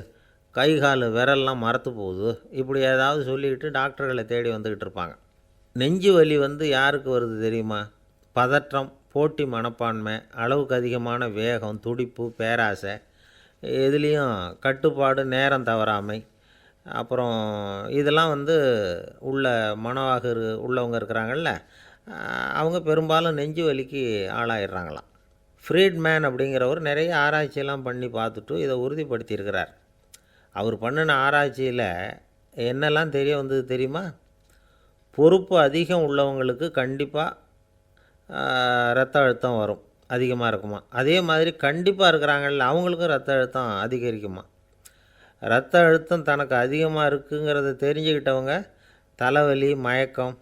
கை கால் விரல்லாம் மரத்து போகுது, இப்படி ஏதாவது சொல்லிக்கிட்டு டாக்டர்களை தேடி வந்துக்கிட்டு இருப்பாங்க. நெஞ்சு வலி யாருக்கு வருது தெரியுமா? பதற்றம், போட்டி மனப்பான்மை, அளவுக்கு அதிகமான வேகம், துடிப்பு, பேராசை, இதுலேயும் கட்டுப்பாடு, நேரம் தவறாமை, அப்புறம் இதெல்லாம் உள்ள மனவாக உள்ளவங்க இருக்கிறாங்கள்ல, அவங்க பெரும்பாலும் நெஞ்சு வலிக்கு ஆளாயிடுறாங்களாம். ஃப்ரீட்மேன் அப்படிங்கிறவர் நிறைய ஆராய்ச்சியெல்லாம் பண்ணி பார்த்துட்டு இதை உறுதிப்படுத்தியிருக்கிறார். அவர் பண்ணின ஆராய்ச்சியில் என்னெல்லாம் தெரிய வந்தது தெரியுமா? பொறுப்பு அதிகம் உள்ளவங்களுக்கு கண்டிப்பாக ரத்த அழுத்தம் வரும், அதிகமாக இருக்குமா. அதே மாதிரி கண்டிப்பாக இருக்கிறாங்கல்ல, அவங்களுக்கும் ரத்த அழுத்தம் அதிகரிக்குமா. ரத்த அழுத்தம் தனக்கு அதிகமாக இருக்குங்கிறத தெரிஞ்சுக்கிட்டவங்க தலைவலி, மயக்கம்,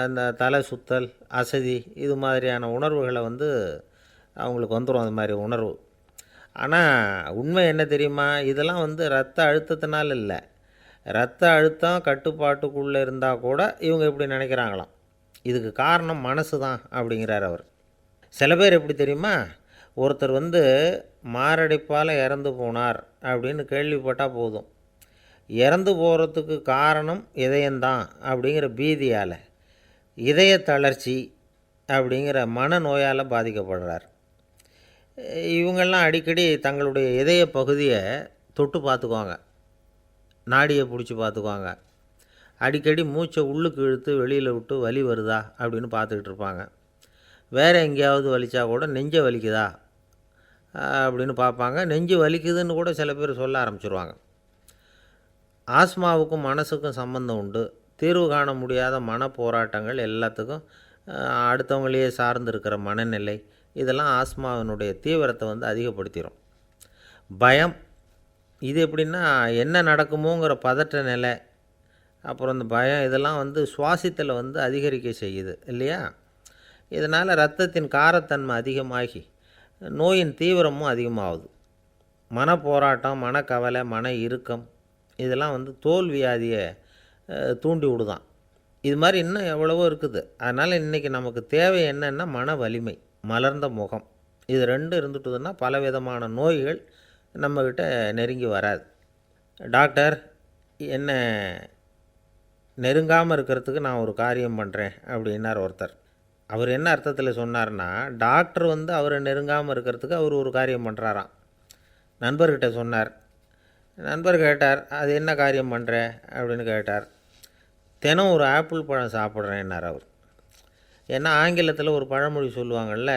இந்த தலை சுத்தல், அசதி, இது மாதிரியான உணர்வுகளை அவங்களுக்கு வந்துடும், அது மாதிரி உணர்வு. ஆனால் உண்மை என்ன தெரியுமா? இதெல்லாம் ரத்த அழுத்தத்தினால இல்லை, ரத்த அழுத்தம் கட்டுப்பாட்டுக்குள்ளே இருந்தால் கூட இவங்க இப்படி நினைக்கிறாங்களாம். இதுக்கு காரணம் மனசு தான் அப்படிங்கிறார் அவர். சில பேர் எப்படி தெரியுமா? ஒருத்தர் மாரடைப்பால் இறந்து போனார் அப்படின்னு கேள்விப்பட்டால் போதும், இறந்து போகிறதுக்கு காரணம் இதயம்தான் அப்படிங்கிற பீதியால், இதய தளர்ச்சி அப்படிங்கிற மனநோயால் பாதிக்கப்படுறார். இவங்கெல்லாம் அடிக்கடி தங்களுடைய இதய பகுதியை தொட்டு பார்த்துக்குவாங்க, நாடியை பிடிச்சி பார்த்துக்குவாங்க, அடிக்கடி மூச்சை உள்ளுக்கு இழுத்து வெளியில் விட்டு வலி வருதா அப்படின்னு பார்த்துக்கிட்டு இருப்பாங்க. வேறு எங்கேயாவது வலிச்சா கூட நெஞ்சை வலிக்குதா அப்படின்னு பார்ப்பாங்க. நெஞ்சு வலிக்குதுன்னு கூட சில பேர் சொல்ல ஆரம்பிச்சிருவாங்க. ஆஸ்மாவுக்கும் மனசுக்கும் சம்பந்தம் உண்டு. தீர்வு காண முடியாத மன போராட்டங்கள் எல்லாத்துக்கும் அடுத்தவங்களையே சார்ந்து இருக்கிற மனநிலை, இதெல்லாம் ஆஸ்மாவினுடைய தீவிரத்தை அதிகப்படுத்திடும். பயம், இது எப்படின்னா என்ன நடக்குமோங்கிற பதற்ற நிலை, அப்புறம் இந்த பயம், இதெல்லாம் சுவாசித்தலை அதிகரிக்க செய்யுது இல்லையா. இதனால் இரத்தத்தின் காரத்தன்மை அதிகமாகி நோயின் தீவிரமும் அதிகமாகுது. மன போராட்டம், மனக்கவலை, மன இறுக்கம், இதெல்லாம் தோல் வியாதியை தூண்டி விடுதான். இது மாதிரி இன்னும் எவ்வளவோ இருக்குது. அதனால் இன்றைக்கி நமக்கு தேவை என்னென்னா மன வலிமை, மலர்ந்த முகம், இது ரெண்டும் இருந்துட்டுதுன்னா பலவிதமான நோய்கள் நம்மக்கிட்ட நெருங்கி வராது. டாக்டர் என்ன நெருங்காமல் இருக்கிறதுக்கு நான் ஒரு காரியம் பண்ணுறேன் அப்படின்னார் ஒருத்தர். அவர் என்ன அர்த்தத்தில் சொன்னார்னா, டாக்டர் அவரை நெருங்காமல் இருக்கிறதுக்கு அவர் ஒரு காரியம் பண்ணுறாராம். நண்பர்கிட்ட சொன்னார். நண்பர் கேட்டார், அது என்ன காரியம் பண்ணுற அப்படின்னு கேட்டார். தினம் ஒரு ஆப்பிள் பழம் சாப்பிட்றேன்னார் அவர். ஏன்னா ஆங்கிலத்தில் ஒரு பழமொழி சொல்லுவாங்கள்ல,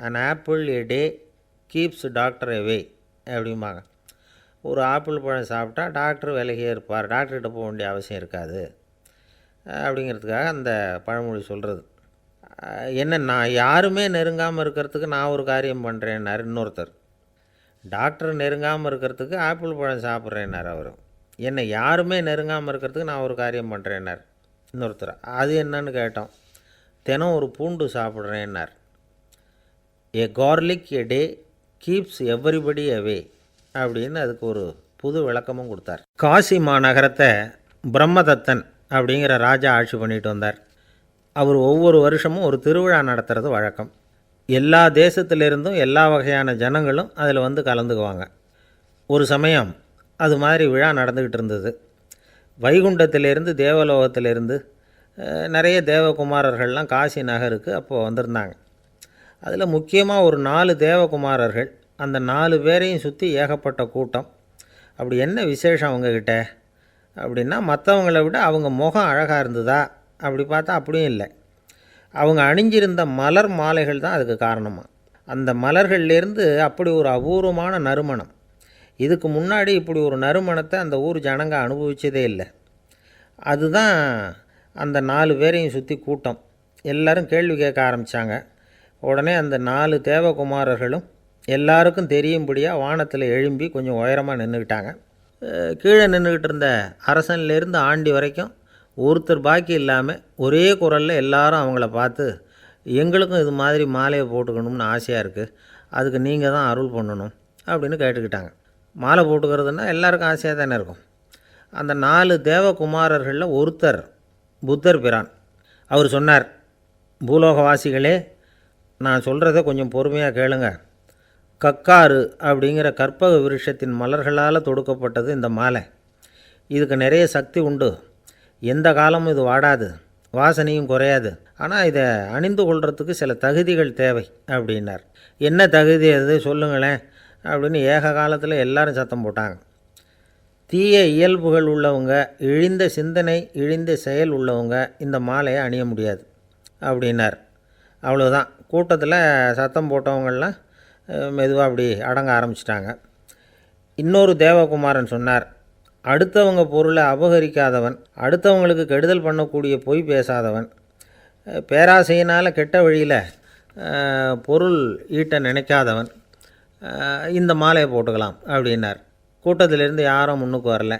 an apple a day keeps doctor away அப்படிம்பாங்க. ஒரு ஆப்பிள் பழம் சாப்பிட்டா டாக்டர் விலகியே இருப்பார், டாக்டர்கிட்ட போக வேண்டிய அவசியம் இருக்காது அப்படிங்கிறதுக்காக அந்த பழமொழி சொல்கிறது. என்ன, நான் யாருமே நெருங்காமல் இருக்கிறதுக்கு நான் ஒரு காரியம் பண்ணுறேன்னார் இன்னொருத்தர். டாக்டர் நெருங்காமல் இருக்கிறதுக்கு ஆப்பிள் பழம் சாப்பிட்றேன்னார் அவர். என்னை யாருமே நெருங்காமல் இருக்கிறதுக்கு நான் ஒரு காரியம் பண்ணுறேன்னார் இன்னொருத்தர். அது என்னன்னு கேட்டோம். தினம் ஒரு பூண்டு சாப்பிட்றேன்னார். ஏ கார்லிக் எ டே கீப்ஸ் எவ்ரிபடி அவே அப்படின்னு அதுக்கு ஒரு புது விளக்கமும் கொடுத்தார். காசி மாநகரத்தை பிரம்மதத்தன் அப்படிங்கிற ராஜா ஆட்சி பண்ணிட்டு வந்தார். அவர் ஒவ்வொரு வருஷமும் ஒரு திருவிழா நடத்துறது வழக்கம். எல்லா தேசத்திலிருந்தும் எல்லா வகையான ஜனங்களும் அதில் கலந்துக்குவாங்க. ஒரு சமயம் அது மாதிரி விழா நடந்துக்கிட்டு இருந்தது. வைகுண்டத்திலேருந்து தேவலோகத்திலேருந்து நிறைய தேவகுமாரர்கள்லாம் காசி நகருக்கு அப்போது வந்திருந்தாங்க. அதில் முக்கியமாக ஒரு 4 தேவகுமாரர்கள், அந்த 4 பேரையும் சுற்றி ஏகப்பட்ட கூட்டம். அப்படி என்ன விசேஷம் அவங்கக்கிட்ட அப்படின்னா, மற்றவங்கள விட அவங்க முகம் அழகாக இருந்ததா அப்படி பார்த்தா அப்படியும் இல்லை. அவங்க அணிஞ்சிருந்த மலர் மாலைகள் தான் அதுக்கு காரணமாக. அந்த மலர்கள்லேருந்து அப்படி ஒரு அபூர்வமான நறுமணம், இதுக்கு முன்னாடி இப்படி ஒரு நறுமணத்தை அந்த ஊர் ஜனங்க அனுபவிச்சதே இல்லை. அதுதான் அந்த 4 பேரையும் சுற்றி கூட்டம். எல்லோரும் கேள்வி கேட்க ஆரம்பித்தாங்க. உடனே அந்த 4 தேவகுமாரர்களும் எல்லாருக்கும் தெரியும்படியாக வானத்தில் எழும்பி கொஞ்சம் உயரமாக நின்றுக்கிட்டாங்க. கீழே நின்றுக்கிட்டு இருந்த அரசன்லேருந்து ஆண்டி வரைக்கும் ஒருத்தர் பாக்கி இல்லாமல் ஒரே குரலில் எல்லாரும் அவங்கள பார்த்து, எங்களுக்கும் இது மாதிரி மாலையை போட்டுக்கணும்னு ஆசையாக இருக்குது, அதுக்கு நீங்கள் தான் அருள் பண்ணணும் அப்படின்னு கேட்டுக்கிட்டாங்க. மாலை போட்டுக்கிறதுனா எல்லாருக்கும் ஆசையாக தானே இருக்கும். அந்த 4 தேவகுமாரர்களில் ஒருத்தர் புத்தர் பிரான். அவர் சொன்னார், பூலோகவாசிகளே, நான் சொல்கிறத கொஞ்சம் பொறுமையாக கேளுங்க. கக்காரு அப்படிங்கிற கற்பக விருஷத்தின் மலர்களால் தொடுக்கப்பட்டது இந்த மாலை. இதுக்கு நிறைய சக்தி உண்டு. எந்த காலமும் இது வாடாது, வாசனையும் குறையாது. ஆனால் இதை அணிந்து கொள்கிறதுக்கு சில தகுதிகள் தேவை அப்படின்னார். என்ன தகுதி அது சொல்லுங்களேன் அப்படின்னு ஏக காலத்தில் எல்லாரும் சத்தம் போட்டாங்க. தீய இயல்புகள் உள்ளவங்க, இழிந்த சிந்தனை, இழிந்த செயல் உள்ளவங்க இந்த மாலையை அணிய முடியாது அப்படின்னார். அவ்வளோதான். கூட்டத்தில் சத்தம் போட்டவங்கள்லாம் மெதுவாக அப்படி அடங்க ஆரம்பிச்சிட்டாங்க. இன்னொரு தேவகுமாரன் சொன்னார், அடுத்தவங்க பொருளை அபகரிக்காதவன், அடுத்தவங்களுக்கு கெடுதல் பண்ணக்கூடிய பொய் பேசாதவன், பேராசையினால் கெட்ட வழியில் பொருள் ஈட்ட நினைக்காதவன் இந்த மாலையை போட்டுக்கலாம் அப்படின்னார். கூட்டத்திலிருந்து யாரும் முன்னுக்கு வரல.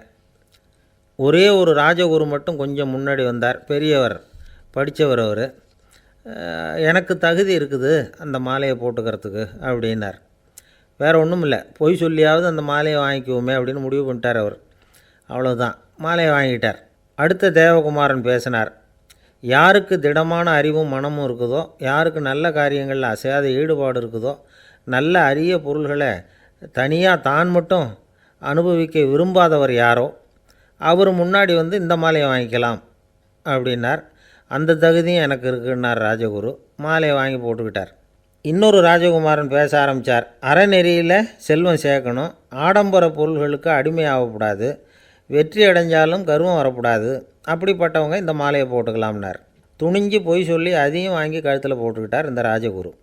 ஒரே ஒரு ராஜகுரு மட்டும் கொஞ்சம் முன்னாடி வந்தார். பெரியவர், படித்தவர் அவர். எனக்கு தகுதி இருக்குது அந்த மாலையை போட்டுக்கிறதுக்கு அப்படின்னார். வேறு ஒன்றும் இல்லை, பொய் சொல்லியாவது அந்த மாலையை வாங்கிக்குவோமே அப்படின்னு முடிவு பண்ணிட்டார் அவர். அவ்வளோதான், மாலையை வாங்கிட்டார். அடுத்த தேவகுமாரன் பேசினார். யாருக்கு திடமான அறிவும் மனமும் இருக்குதோ, யாருக்கு நல்ல காரியங்களில் அசையாத ஈடுபாடு இருக்குதோ, நல்ல அரிய பொருள்களை தனியாக தான் மட்டும் அனுபவிக்க விரும்பாதவர் யாரோ அவர் முன்னாடி வந்து இந்த மாலையை வாங்கிக்கலாம் அப்படின்னார். அந்த தகுதியும் எனக்கு இருக்குன்னார் ராஜகுரு. மாலையை வாங்கி போட்டுக்கிட்டார். இன்னொரு ராஜகுமாரன் பேச ஆரம்பித்தார். அறநெறியில் செல்வம் சேர்க்கணும், ஆடம்பர பொருள்களுக்கு அடிமையாகக்கூடாது, வெற்றி அடைஞ்சாலும் கர்வம் வரக்கூடாது, அப்படிப்பட்டவங்க இந்த மாலையை போட்டுக்கலாம்னார். துணிஞ்சு பொய் சொல்லி அதையும் வாங்கி கழுத்தில் போட்டுக்கிட்டார் இந்த ராஜகுரு.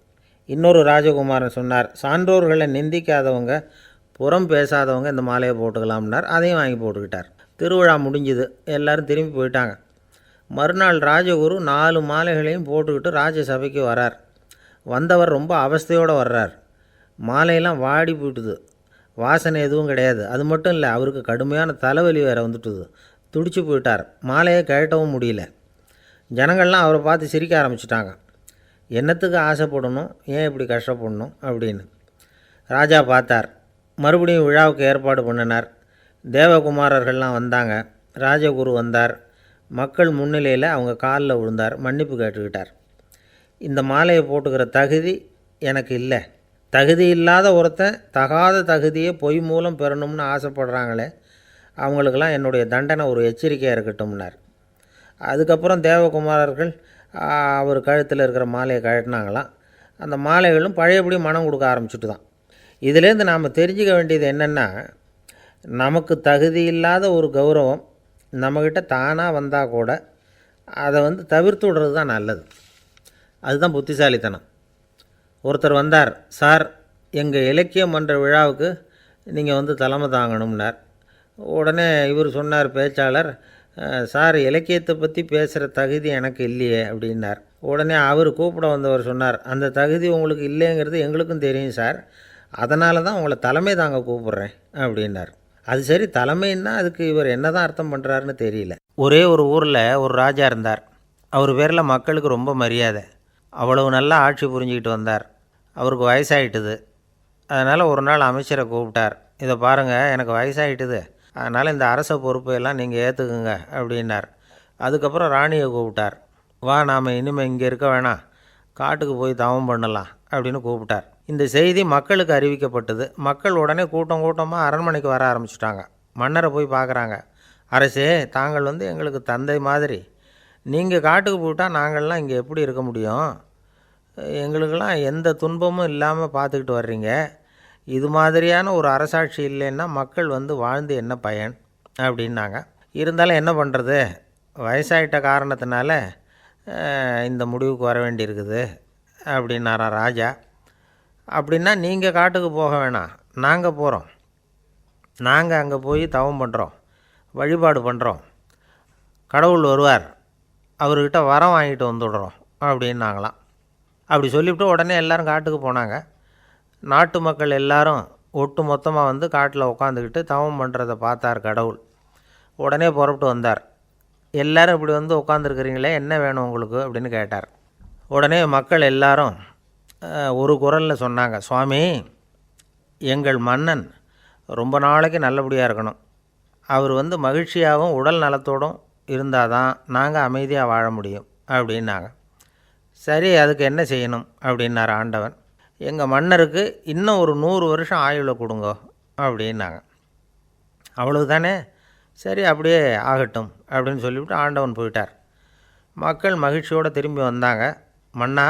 இன்னொரு ராஜகுமாரன் சொன்னார், சான்றோர்களை நிந்திக்காதவங்க, புறம் பேசாதவங்க இந்த மாலையை போட்டுக்கலாம்னார். அதையும் வாங்கி போட்டுக்கிட்டார். திருவிழா முடிஞ்சுது, எல்லோரும் திரும்பி போயிட்டாங்க. மறுநாள் ராஜகுரு 4 மாலைகளையும் போட்டுக்கிட்டு ராஜசபைக்கு வரார். வந்தவர் ரொம்ப அவஸ்தையோடு வர்றார். மாலையெல்லாம் வாடி போயிட்டுது, வாசனை எதுவும் கிடையாது. அது மட்டும் இல்லை, அவருக்கு கடுமையான தலைவலி வேறு வந்துட்டுது. துடிச்சு போயிட்டார். மாலையை கழட்டவும் முடியல. ஜனங்கள்லாம் அவரை பார்த்து சிரிக்க ஆரம்பிச்சிட்டாங்க. என்னத்துக்கு ஆசைப்படணும், ஏன் இப்படி கஷ்டப்படணும் அப்படின்னு. ராஜா பார்த்தார். மறுபடியும் விழாவுக்கு ஏற்பாடு பண்ணினார். தேவகுமாரர்கள்லாம் வந்தாங்க. ராஜகுரு வந்தார். மக்கள் முன்னிலையில் அவங்க காலில் விழுந்தார், மன்னிப்பு கேட்டுக்கிட்டார். இந்த மாலையை போட்டுக்கிற தகுதி எனக்கு இல்லை. தகுதி இல்லாத ஒருத்தன் தகாத தகுதியை பொய் மூலம் பெறணும்னு ஆசைப்படுறாங்களே, அவங்களுக்கெல்லாம் என்னுடைய தண்டனை ஒரு எச்சரிக்கையாக இருக்கட்டும்னார். அதுக்கப்புறம் தேவகுமாரர்கள் அவர் கழுத்தில் இருக்கிற மாலையை கழட்டினாங்களாம். அந்த மாலைகளும் பழையபடி மனம் கொடுக்க ஆரம்பிச்சுட்டு தான். இதிலேருந்து நாம் தெரிஞ்சுக்க வேண்டியது என்னென்னா, நமக்கு தகுதி இல்லாத ஒரு கௌரவம் நம்மக்கிட்ட தானாக வந்தால் கூட அதை தவிர்த்து விடுறது தான் நல்லது. அதுதான் புத்திசாலித்தனம். ஒருத்தர் வந்தார். சார், எங்கள் இலக்கிய மன்ற விழாவுக்கு நீங்கள் தலைமை தாங்கணும்னார். உடனே இவர் சொன்னார், பேச்சாளர், சார், இலக்கியத்தை பற்றி பேசுகிற தகுதி எனக்கு இல்லையே அப்படின்னார். உடனே அவர் கூப்பிட வந்தவர் சொன்னார், அந்த தகுதி உங்களுக்கு இல்லைங்கிறது எங்களுக்கும் தெரியும் சார், அதனால தான் உங்களை தலைமை தாங்க கூப்பிட்றேன் அப்படின்னார். அது சரி, தலைமைன்னா அதுக்கு இவர் என்ன தான் அர்த்தம் பண்ணுறாருன்னு தெரியல. ஒரே ஒரு ஊரில் ஒரு ராஜா இருந்தார். அவர் பேரில் மக்களுக்கு ரொம்ப மரியாதை. அவ்வளவு நல்லா ஆட்சி புரிஞ்சுக்கிட்டு வந்தார். அவருக்கு வயசாகிட்டுது. அதனால் ஒரு நாள் அமைச்சரை கூப்பிட்டார். இதை பாருங்கள், எனக்கு வயசாகிட்டுது, அதனால் இந்த அரச பொறுப்பையெல்லாம் நீங்கள் ஏற்றுக்குங்க அப்படின்னார். அதுக்கப்புறம் ராணியை கூப்பிட்டார். வா, நாம் இனிமேல் இங்கே இருக்க வேணாம், காட்டுக்கு போய் தவம் பண்ணலாம் அப்படின்னு கூப்பிட்டார். இந்த செய்தி மக்களுக்கு அறிவிக்கப்பட்டது. மக்கள் உடனே கூட்டம் கூட்டமாக அரண்மனைக்கு வர ஆரம்பிச்சிட்டாங்க. மன்னரை போய் பார்க்குறாங்க. அரசே, தாங்கள் எங்களுக்கு தந்தை மாதிரி, நீங்கள் காட்டுக்கு போயிட்டால் நாங்கள்லாம் இங்கே எப்படி இருக்க முடியும்? எங்களுக்கெல்லாம் எந்த துன்பமும் இல்லாமல் பார்த்துக்கிட்டு வர்றீங்க. இது மாதிரியான ஒரு அரசாட்சி இல்லைன்னா மக்கள் வாழ்ந்து என்ன பயன் அப்படின்னாங்க. இருந்தாலும் என்ன பண்ணுறது, வயசாகிட்ட காரணத்தினால இந்த முடிவுக்கு வர வேண்டியிருக்குது அப்படின்னாராம் ராஜா. அப்படின்னா நீங்கள் காட்டுக்கு போக வேணாம், நாங்கள் போகிறோம். நாங்கள் அங்கே போய் தவம் பண்ணுறோம், வழிபாடு பண்ணுறோம். கடவுள் வருவார், அவர்கிட்ட வரம் வாங்கிட்டு வந்துடுறோம் அப்படின்னாங்களாம். அப்படி சொல்லிவிட்டு உடனே எல்லோரும் காட்டுக்கு போனாங்க. நாட்டு மக்கள் எல்லாரும் ஒட்டு மொத்தமாக வந்து காட்டில் உட்காந்துக்கிட்டு தவம் பண்ணுறதை பார்த்தார் கடவுள். உடனே புறப்பட்டு வந்தார். எல்லோரும் இப்படி வந்து உட்காந்துருக்குறீங்களே, என்ன வேணும் உங்களுக்கு அப்படின்னு கேட்டார். உடனே மக்கள் எல்லாரும் ஒரு குரலில் சொன்னாங்க, சுவாமி, எங்கள் மன்னன் ரொம்ப நாளைக்கு நல்லபடியாக இருக்கணும். அவர் வந்து மகிழ்ச்சியாகவும் உடல் நலத்தோடும் இருந்தால் தான் நாங்கள் அமைதியாக வாழ முடியும் அப்படின்னாங்க. சரி, அதுக்கு என்ன செய்யணும் அப்படின்னார் ஆண்டவன். எங்கள் மன்னருக்கு இன்னும் ஒரு 100 வருஷம் ஆயுளை கொடுங்க அப்படின்னாங்க. அவ்வளவு தானே, சரி அப்படியே ஆகட்டும் அப்படின்னு சொல்லிவிட்டு ஆண்டவன் போயிட்டார். மக்கள் மகிழ்ச்சியோடு திரும்பி வந்தாங்க. மன்னா,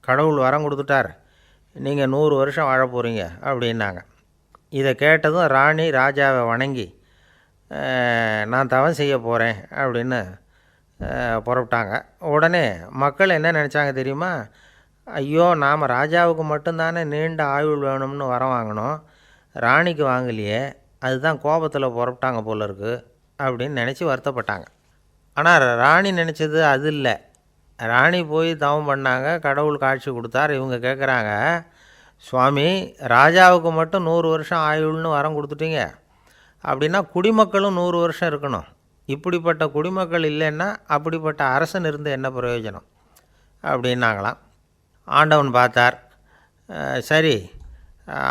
கடவுள் வரம் கொடுத்துட்டார், நீங்கள் 100 வருஷம் வாழ போகிறீங்க அப்படின்னாங்க. இதை கேட்டதும் ராணி ராஜாவை வணங்கி நான் தவம் செய்ய போகிறேன் அப்படின்னு புறப்பட்டாங்க. உடனே மக்கள் என்ன நினச்சாங்க தெரியுமா? ஐயோ, நாம் ராஜாவுக்கு மட்டும்தானே நீண்ட ஆயுள் வேணும்னு வரம் வாங்கினோம், ராணிக்கு வாங்கலையே, அதுதான் கோபத்தில் புறப்பட்டாங்க போல இருக்குது அப்படின்னு நினச்சி வருத்தப்பட்டாங்க. ஆனால் ராணி நினச்சது அது இல்லை. ராணி போய் தவம் பண்ணாங்க, கடவுள் காட்சி கொடுத்தார். இவங்க கேட்குறாங்க, சுவாமி, ராஜாவுக்கு மட்டும் 100 வருஷம் ஆயுள்னு வரம் கொடுத்துட்டீங்க, அப்படின்னா குடிமக்களும் 100 வருஷம் இருக்கணும். இப்படிப்பட்ட குடிமக்கள் இல்லைன்னா அப்படிப்பட்ட அரசன் இருந்து என்ன பிரயோஜனம் அப்படின்னாங்களாம். ஆண்டவன் பார்த்தார், சரி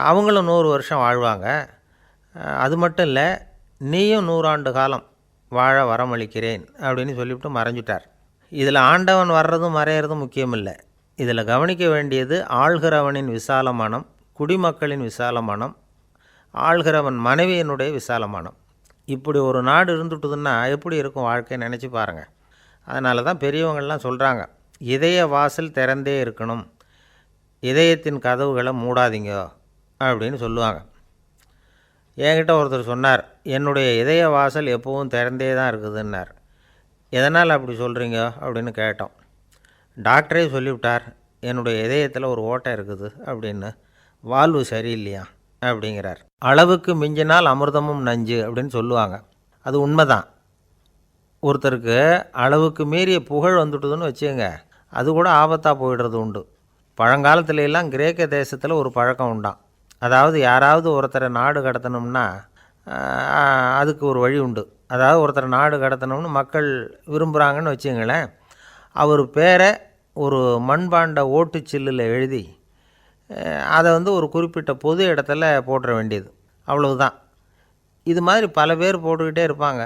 அவங்களும் 100 வருஷம் வாழ்வாங்க, அது மட்டும் இல்லை, நீயும் 100 ஆண்டு காலம் வாழ வரமளிக்கிறேன் அப்படின்னு சொல்லிவிட்டு மறைஞ்சிட்டார். இதில் ஆண்டவன் வர்றதும் மறையிறதும் முக்கியமில்லை. இதில் கவனிக்க வேண்டியது ஆள்கிறவனின் விசால மனம், குடிமக்களின் விசால மனம், ஆள்கிறவன் மனைவியினுடைய விசால மனம். இப்படி ஒரு நாடு இருந்துட்டுதுன்னா எப்படி இருக்கும் வாழ்க்கை நினச்சி பாருங்கள். அதனால தான் பெரியவங்கள்லாம் சொல்கிறாங்க, இதய வாசல் திறந்தே இருக்கணும், இதயத்தின் கதவுகளை மூடாதீங்க அப்படின்னு சொல்லுவாங்க. என்கிட்ட ஒருத்தர் சொன்னார், என்னுடைய இதய வாசல் எப்பவும் திறந்தே தான் இருக்குதுன்னார். எதனால் அப்படி சொல்கிறீங்க அப்படின்னு கேட்டோம். டாக்டரே சொல்லிவிட்டார், என்னுடைய இதயத்தில் ஒரு ஓட்டை இருக்குது அப்படின்னு, வால்வு சரியில்லையா அப்படிங்கிறார். அளவுக்கு மிஞ்சினால் அமிர்தமும் நஞ்சு அப்படின்னு சொல்லுவாங்க. அது உண்மைதான். ஒருத்தருக்கு அளவுக்கு மீறிய புகழ் வந்துட்டுதுன்னு வச்சுங்க, அது கூட ஆபத்தாக போயிடுறது உண்டு. பழங்காலத்துல எல்லாம் கிரேக்க தேசத்தில் ஒரு பழக்கம் உண்டாம். அதாவது யாராவது ஒருத்தரை நாடு கடத்தணும்னா அதுக்கு ஒரு வழி உண்டு. அதாவது ஒருத்தரை நாடு கடத்தணும்னு மக்கள் விரும்புகிறாங்கன்னு வச்சுங்களேன், அவர் பேரை ஒரு மண்பாண்ட ஓட்டுச்சில்லில் எழுதி அதை வந்து ஒரு குறிப்பிட்ட பொது இடத்துல போட்டுற வேண்டியது, அவ்வளவுதான். இது மாதிரி பல பேர் போட்டுக்கிட்டே இருப்பாங்க,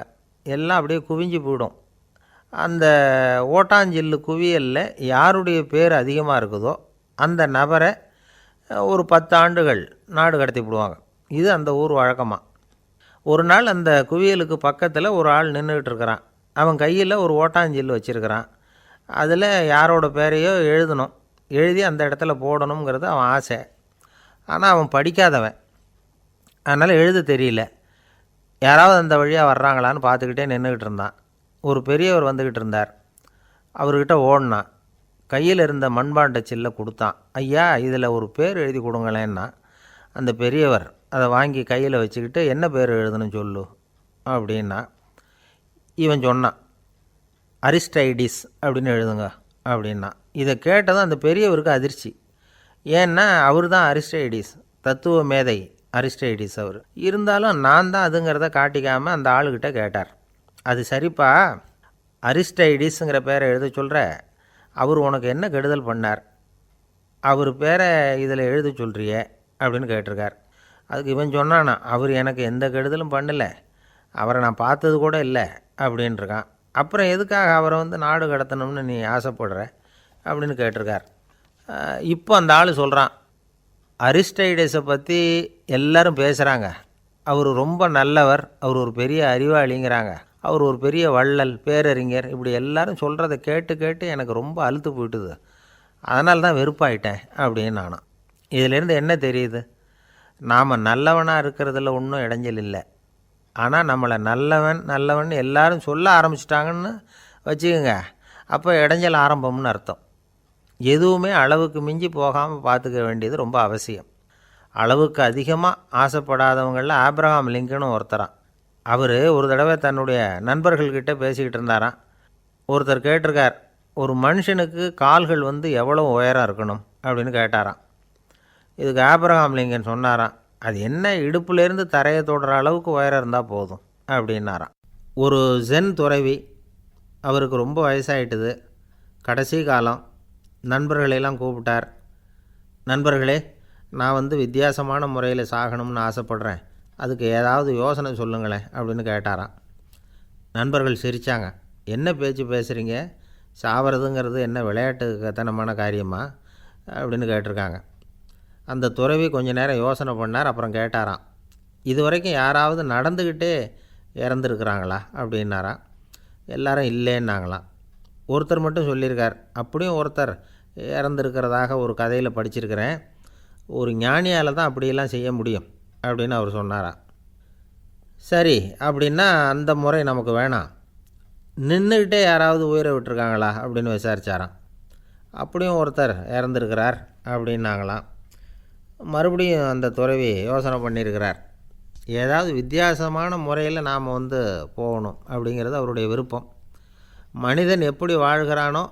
எல்லாம் அப்படியே குவிஞ்சு போயிடும். அந்த ஓட்டாஞ்சில்லு குவியலில் யாருடைய பேர் அதிகமாக இருக்குதோ அந்த நபரை ஒரு 10 ஆண்டுகள் நாடு கடத்தி விடுவாங்க. இது அந்த ஊர் வழக்கமாக. ஒரு நாள் அந்த குவியலுக்கு பக்கத்தில் ஒரு ஆள் நின்றுக்கிட்டு இருக்கிறான். அவன் கையில் ஒரு ஓட்டாஞ்சில்லு வச்சுருக்கிறான். அதில் யாரோட பேரையோ எழுதணும், எழுதி அந்த இடத்துல போடணுங்கிறது அவன் ஆசை. ஆனால் அவன் படிக்காதவன், அதனால் எழுத தெரியல. யாராவது அந்த வழியாக வர்றாங்களான்னு பார்த்துக்கிட்டே நின்றுக்கிட்டு இருந்தான். ஒரு பெரியவர் வந்துக்கிட்டு இருந்தார். அவர்கிட்ட ஓடினான். கையில் இருந்த மண்பாண்ட சில்லை கொடுத்தான். ஐயா, இதில் ஒரு பேர் எழுதி கொடுங்களேன்னா. அந்த பெரியவர் அதை வாங்கி கையில் வச்சுக்கிட்டு, என்ன பேர் எழுதணும் சொல்லு அப்படின்னா. இவன் சொன்னான், அரிஸ்டைடிஸ் அப்படின்னு எழுதுங்க அப்படின்னா. இதை கேட்டதும் அந்த பெரியவருக்கு அதிர்ச்சி. ஏன்னா அவர் தான் அரிஸ்டைடிஸ், தத்துவ மேதை அரிஸ்டைடிஸ் அவர். இருந்தாலும் நான் தான் அதுங்கிறத காட்டிக்காமல் அந்த ஆளுக்கிட்ட கேட்டார், அது சரிப்பா, அரிஸ்டைடிஸுங்கிற பேரை எழுத சொல்கிற, அவர் உனக்கு என்ன கெடுதல் பண்ணார், அவர் பேரை இதில் எழுத சொல்கிறியே அப்படின்னு கேட்டிருக்கார். அதுக்கு இவன் சொன்னானா, அவர் எனக்கு எந்த கெடுதலும் பண்ணலை, அவரை நான் பார்த்தது கூட இல்லை அப்படின்ட்டுருக்கான். அப்புறம் எதுக்காக அவரை வந்து நாடு கடத்தணும்னு நீ ஆசைப்படுற அப்படின்னு கேட்டிருக்கார். இப்போ அந்த ஆள் சொல்கிறான், அரிஸ்டைடஸை பற்றி எல்லாரும் பேசுகிறாங்க, அவர் ரொம்ப நல்லவர், அவர் ஒரு பெரிய அறிவாளிங்கிறாங்க, அவர் ஒரு பெரிய வள்ளல், பேரறிஞர், இப்படி எல்லாரும் சொல்கிறத கேட்டு கேட்டு எனக்கு ரொம்ப அலுத்து போயிட்டுது, அதனால தான் வெறுப்பாயிட்டேன் அப்படின்னு நானும். இதிலேருந்து என்ன தெரியுது? நாம் நல்லவனாக இருக்கிறதுல ஒன்றும் இடைஞ்சல் இல்லை. ஆனால் நம்மளை நல்லவன் நல்லவன் எல்லாரும் சொல்ல ஆரம்பிச்சிட்டாங்கன்னு வச்சுக்கோங்க, அப்போ இடைஞ்சல் ஆரம்பம்னு அர்த்தம். எதுவுமே அளவுக்கு மிஞ்சி போகாமல் பார்த்துக்க வேண்டியது ரொம்ப அவசியம். அளவுக்கு அதிகமாக ஆசைப்படாதவங்களில் ஆப்ரஹாம் லிங்கனும் ஒருத்தரான். அவர் ஒரு தடவை தன்னுடைய நண்பர்கள்கிட்ட பேசிக்கிட்டு இருந்தாராம். ஒருத்தர் கேட்டிருக்கார், ஒரு மனுஷனுக்கு கால்கள் வந்து எவ்வளோ உயரம் இருக்கணும் அப்படின்னு கேட்டாராம். இதுக்கு ஆபிரகாம் லிங்கன் சொன்னாராம், அது என்ன இடுப்புலேருந்து தரையை தொடுற அளவுக்கு உயரம் இருந்தால் போதும் அப்படின்னாராம். ஒரு ஜென் துறவி, அவருக்கு ரொம்ப வயசாகிட்டுது, கடைசி காலம். நண்பர்களெல்லாம் கூப்பிட்டார். நண்பர்களே, நான் வித்தியாசமான முறையில் சாகணும்னு ஆசைப்பட்றேன், அதுக்கு ஏதாவது யோசனை சொல்லுங்களேன் அப்படின்னு கேட்டாராம். நண்பர்கள் சிரித்தாங்க. என்ன பேச்சு பேசுகிறீங்க, சாவறதுங்கிறது என்ன விளையாட்டுத்தனமான காரியமா அப்படின்னு கேட்டிருக்காங்க. அந்த துறவி கொஞ்ச நேரம் யோசனை பண்ணார். அப்புறம் கேட்டாராம், இது வரைக்கும் யாராவது நடந்துக்கிட்டே இறந்துருக்குறாங்களா அப்படின்னாராம். எல்லாரும் இல்லைன்னாங்களாம். ஒருத்தர் மட்டும் சொல்லியிருக்கார், அப்படியும் ஒருத்தர் இறந்துருக்கிறதாக ஒரு கதையில் படிச்சிருக்கிறேன், ஒரு ஞானியால் தான் அப்படியெல்லாம் செய்ய முடியும் அப்படின்னு அவர் சொன்னாராம். சரி, அப்படின்னா அந்த முறை நமக்கு வேணாம், நின்றுக்கிட்டே யாராவது உயிரை விட்டுருக்காங்களா அப்படின்னு விசாரித்தாராம். அப்படியும் ஒருத்தர் இறந்துருக்கிறார் அப்படின்னாங்களாம். மறுபடியும் அந்த துறவி யோசனை பண்ணியிருக்கிறார், ஏதாவது வித்தியாசமான முறையில் நாம் போகணும் அப்படிங்கிறது அவருடைய விருப்பம். மனிதன் எப்படி வாழ்கிறானோ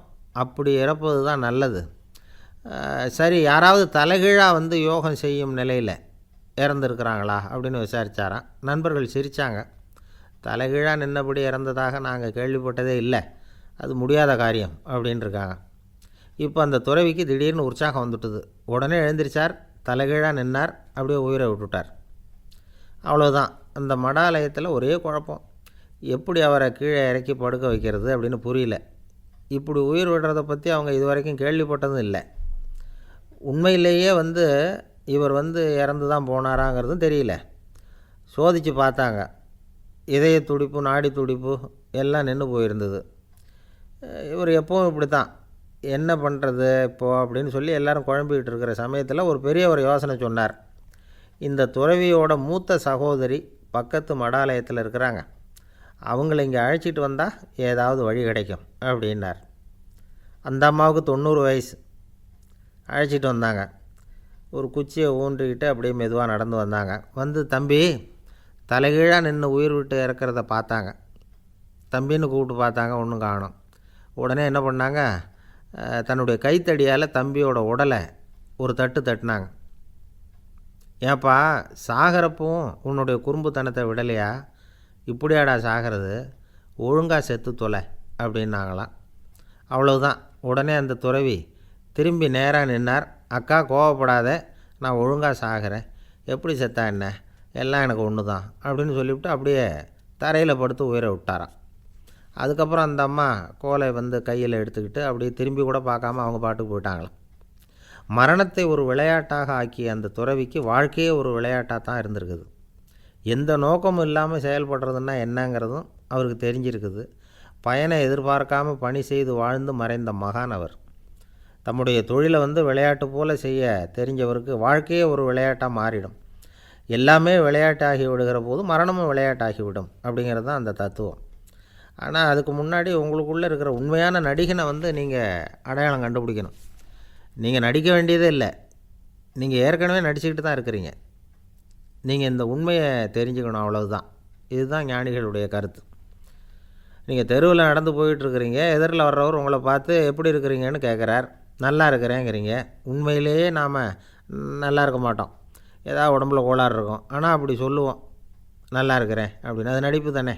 அப்படி இறப்பது தான் நல்லது. சரி, யாராவது தலைகீழாக யோகம் செய்யும் நிலையில் இறந்துருக்கிறாங்களா அப்படின்னு விசாரித்தாராம். நண்பர்கள் சிரித்தாங்க. தலைகீழாக நின்னபடி இறந்ததாக நாங்கள் கேள்விப்பட்டதே இல்லை, அது முடியாத காரியம் அப்படின்ட்டுருக்காங்க. இப்போ அந்த துறவிக்கு திடீர்னு உற்சாகம் வந்துட்டுது. உடனே எழுந்திரிச்சார், தலைகீழாக நின்னார், அப்படியே உயிரை விட்டுட்டார். அவ்வளோதான். அந்த மடாலயத்தில் ஒரே குழப்பம், எப்படி அவரை கீழே இறக்கி படுக்க வைக்கிறது அப்படின்னு புரியல. இப்படி உயிர் விடுறதை பற்றி அவங்க இது வரைக்கும் கேள்விப்பட்டதும் இல்லை. உண்மையிலேயே இவர் இறந்து தான் போனாராங்கிறதும் தெரியல. சோதித்து பார்த்தாங்க, இதய துடிப்பு, நாடி துடிப்பு எல்லாம் நின்று போயிருந்தது. இவர் எப்பவும் இப்படி தான், என்ன பண்ணுறது இப்போது அப்படின்னு சொல்லி எல்லோரும் குழம்பிக்கிட்டு இருக்கிற சமயத்தில் ஒரு பெரிய ஒரு யோசனை சொன்னார். இந்த துறவியோட மூத்த சகோதரி பக்கத்து மடாலயத்தில் இருக்கிறாங்க, அவங்கள இங்கே அழைச்சிட்டு வந்தால் ஏதாவது வழி கிடைக்கும் அப்படின்னார். அந்த அம்மாவுக்கு 90 வயசு. அழைச்சிட்டு வந்தாங்க. ஒரு குச்சியை ஊன்றிக்கிட்டு அப்படியே மெதுவாக நடந்து வந்தாங்க. தம்பி, தலைகீழாக நின்று உயிர் விட்டு இறக்கிறத பார்த்தாங்க. தம்பின்னு கூப்பிட்டு பார்த்தாங்க, ஒன்றும் காணோம். உடனே என்ன பண்ணாங்க, தன்னுடைய கைத்தடியால் தம்பியோட உடலை ஒரு தட்டு தட்டினாங்க. ஏப்பா, சாகிறப்பவும் உன்னுடைய குறும்புத்தனத்தை விடலையா, இப்படியாடா சாகிறது, ஒழுங்காக செத்து தொலை அப்படின்னாங்களாம். அவ்வளவுதான். உடனே அந்த துறவி திரும்பி நேராக நின்னார். அக்கா, கோவப்படாத, நான் ஒழுங்காக சாகிறேன், எப்படி செத்தா என்ன, எல்லாம் எனக்கு ஒன்று தான் அப்படின்னு சொல்லிவிட்டு அப்படியே தரையில் படுத்து உயிரை விட்டாராம். அதுக்கப்புறம் அந்த அம்மா கோலை கையில் எடுத்துக்கிட்டு அப்படியே திரும்பி கூட பார்க்காம அவங்க பாட்டுக்கு போயிட்டாங்களாம். மரணத்தை ஒரு விளையாட்டாக ஆக்கிய அந்த துறவிக்கு வாழ்க்கையே ஒரு விளையாட்டாக தான் இருந்திருக்குது. எந்த நோக்கமும் இல்லாமல் செயல்படுறதுன்னா என்னங்கிறதும் அவருக்கு தெரிஞ்சிருக்குது. பயனை எதிர்பார்க்காமல் பணி செய்து வாழ்ந்து மறைந்த மகான் அவர். தம்முடைய தொழிலை விளையாட்டு போல் செய்ய தெரிஞ்சவருக்கு வாழ்க்கையே ஒரு விளையாட்டாக மாறிடும். எல்லாமே விளையாட்டாகி விடுகிற போது மரணமும் விளையாட்டாகிவிடும் அப்படிங்கிறது தான் அந்த தத்துவம். ஆனால் அதுக்கு முன்னாடி உங்களுக்குள்ளே இருக்கிற உண்மையான நடிகனை நீங்கள் அடையாளம் கண்டுபிடிக்கணும். நீங்கள் நடிக்க வேண்டியதே இல்லை, நீங்கள் ஏற்கனவே நடிச்சுக்கிட்டு தான் இருக்கிறீங்க. நீங்கள் இந்த உண்மையை தெரிஞ்சுக்கணும், அவ்வளவுதான். இதுதான் ஞானிகளுடைய கருத்து. நீங்கள் தெருவில் நடந்து போயிட்டுருக்கிறீங்க, எதிரில் வர்றவர் உங்களை பார்த்து எப்படி இருக்கிறீங்கன்னு கேட்குறார். நல்லா இருக்கிறேங்கிறீங்க. உண்மையிலேயே நாம் நல்லா இருக்க மாட்டோம், ஏதாவது உடம்புல கோளாறு இருக்கும். ஆனால் அப்படி சொல்லுவோம், நல்லா இருக்கிறேன் அப்படின்னு. அது நடிப்பு தானே.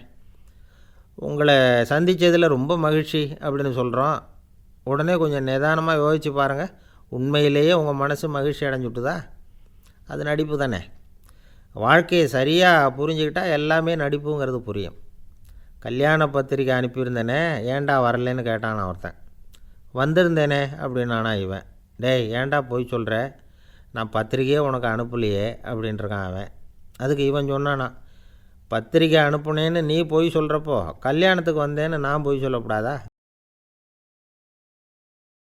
உங்களை சந்தித்ததில் ரொம்ப மகிழ்ச்சி அப்படின்னு சொல்கிறோம். உடனே கொஞ்சம் நிதானமாக யோசித்து பாருங்கள், உண்மையிலேயே உங்கள் மனசு மகிழ்ச்சி அடைஞ்சுட்டுதா? அது நடிப்பு தானே. வாழ்க்கையை சரியாக புரிஞ்சுக்கிட்டால் எல்லாமே நடிப்புங்கிறது புரியும். கல்யாண பத்திரிக்கை அனுப்பியிருந்தேனே, ஏன்டா வரலன்னு கேட்டான் ஒருத்தன். வந்திருந்தேனே அப்படின்னானா இவன். டேய், ஏன்டா போய் சொல்கிற, நான் பத்திரிக்கையே உனக்கு அனுப்பலையே அப்படின்ட்டுருக்கான் அவன். அதுக்கு இவன் சொன்னானா, பத்திரிக்கை அனுப்புனேன்னு நீ போய் சொல்கிறப்போ கல்யாணத்துக்கு வந்தேன்னு நான் போய் சொல்லக்கூடாதா?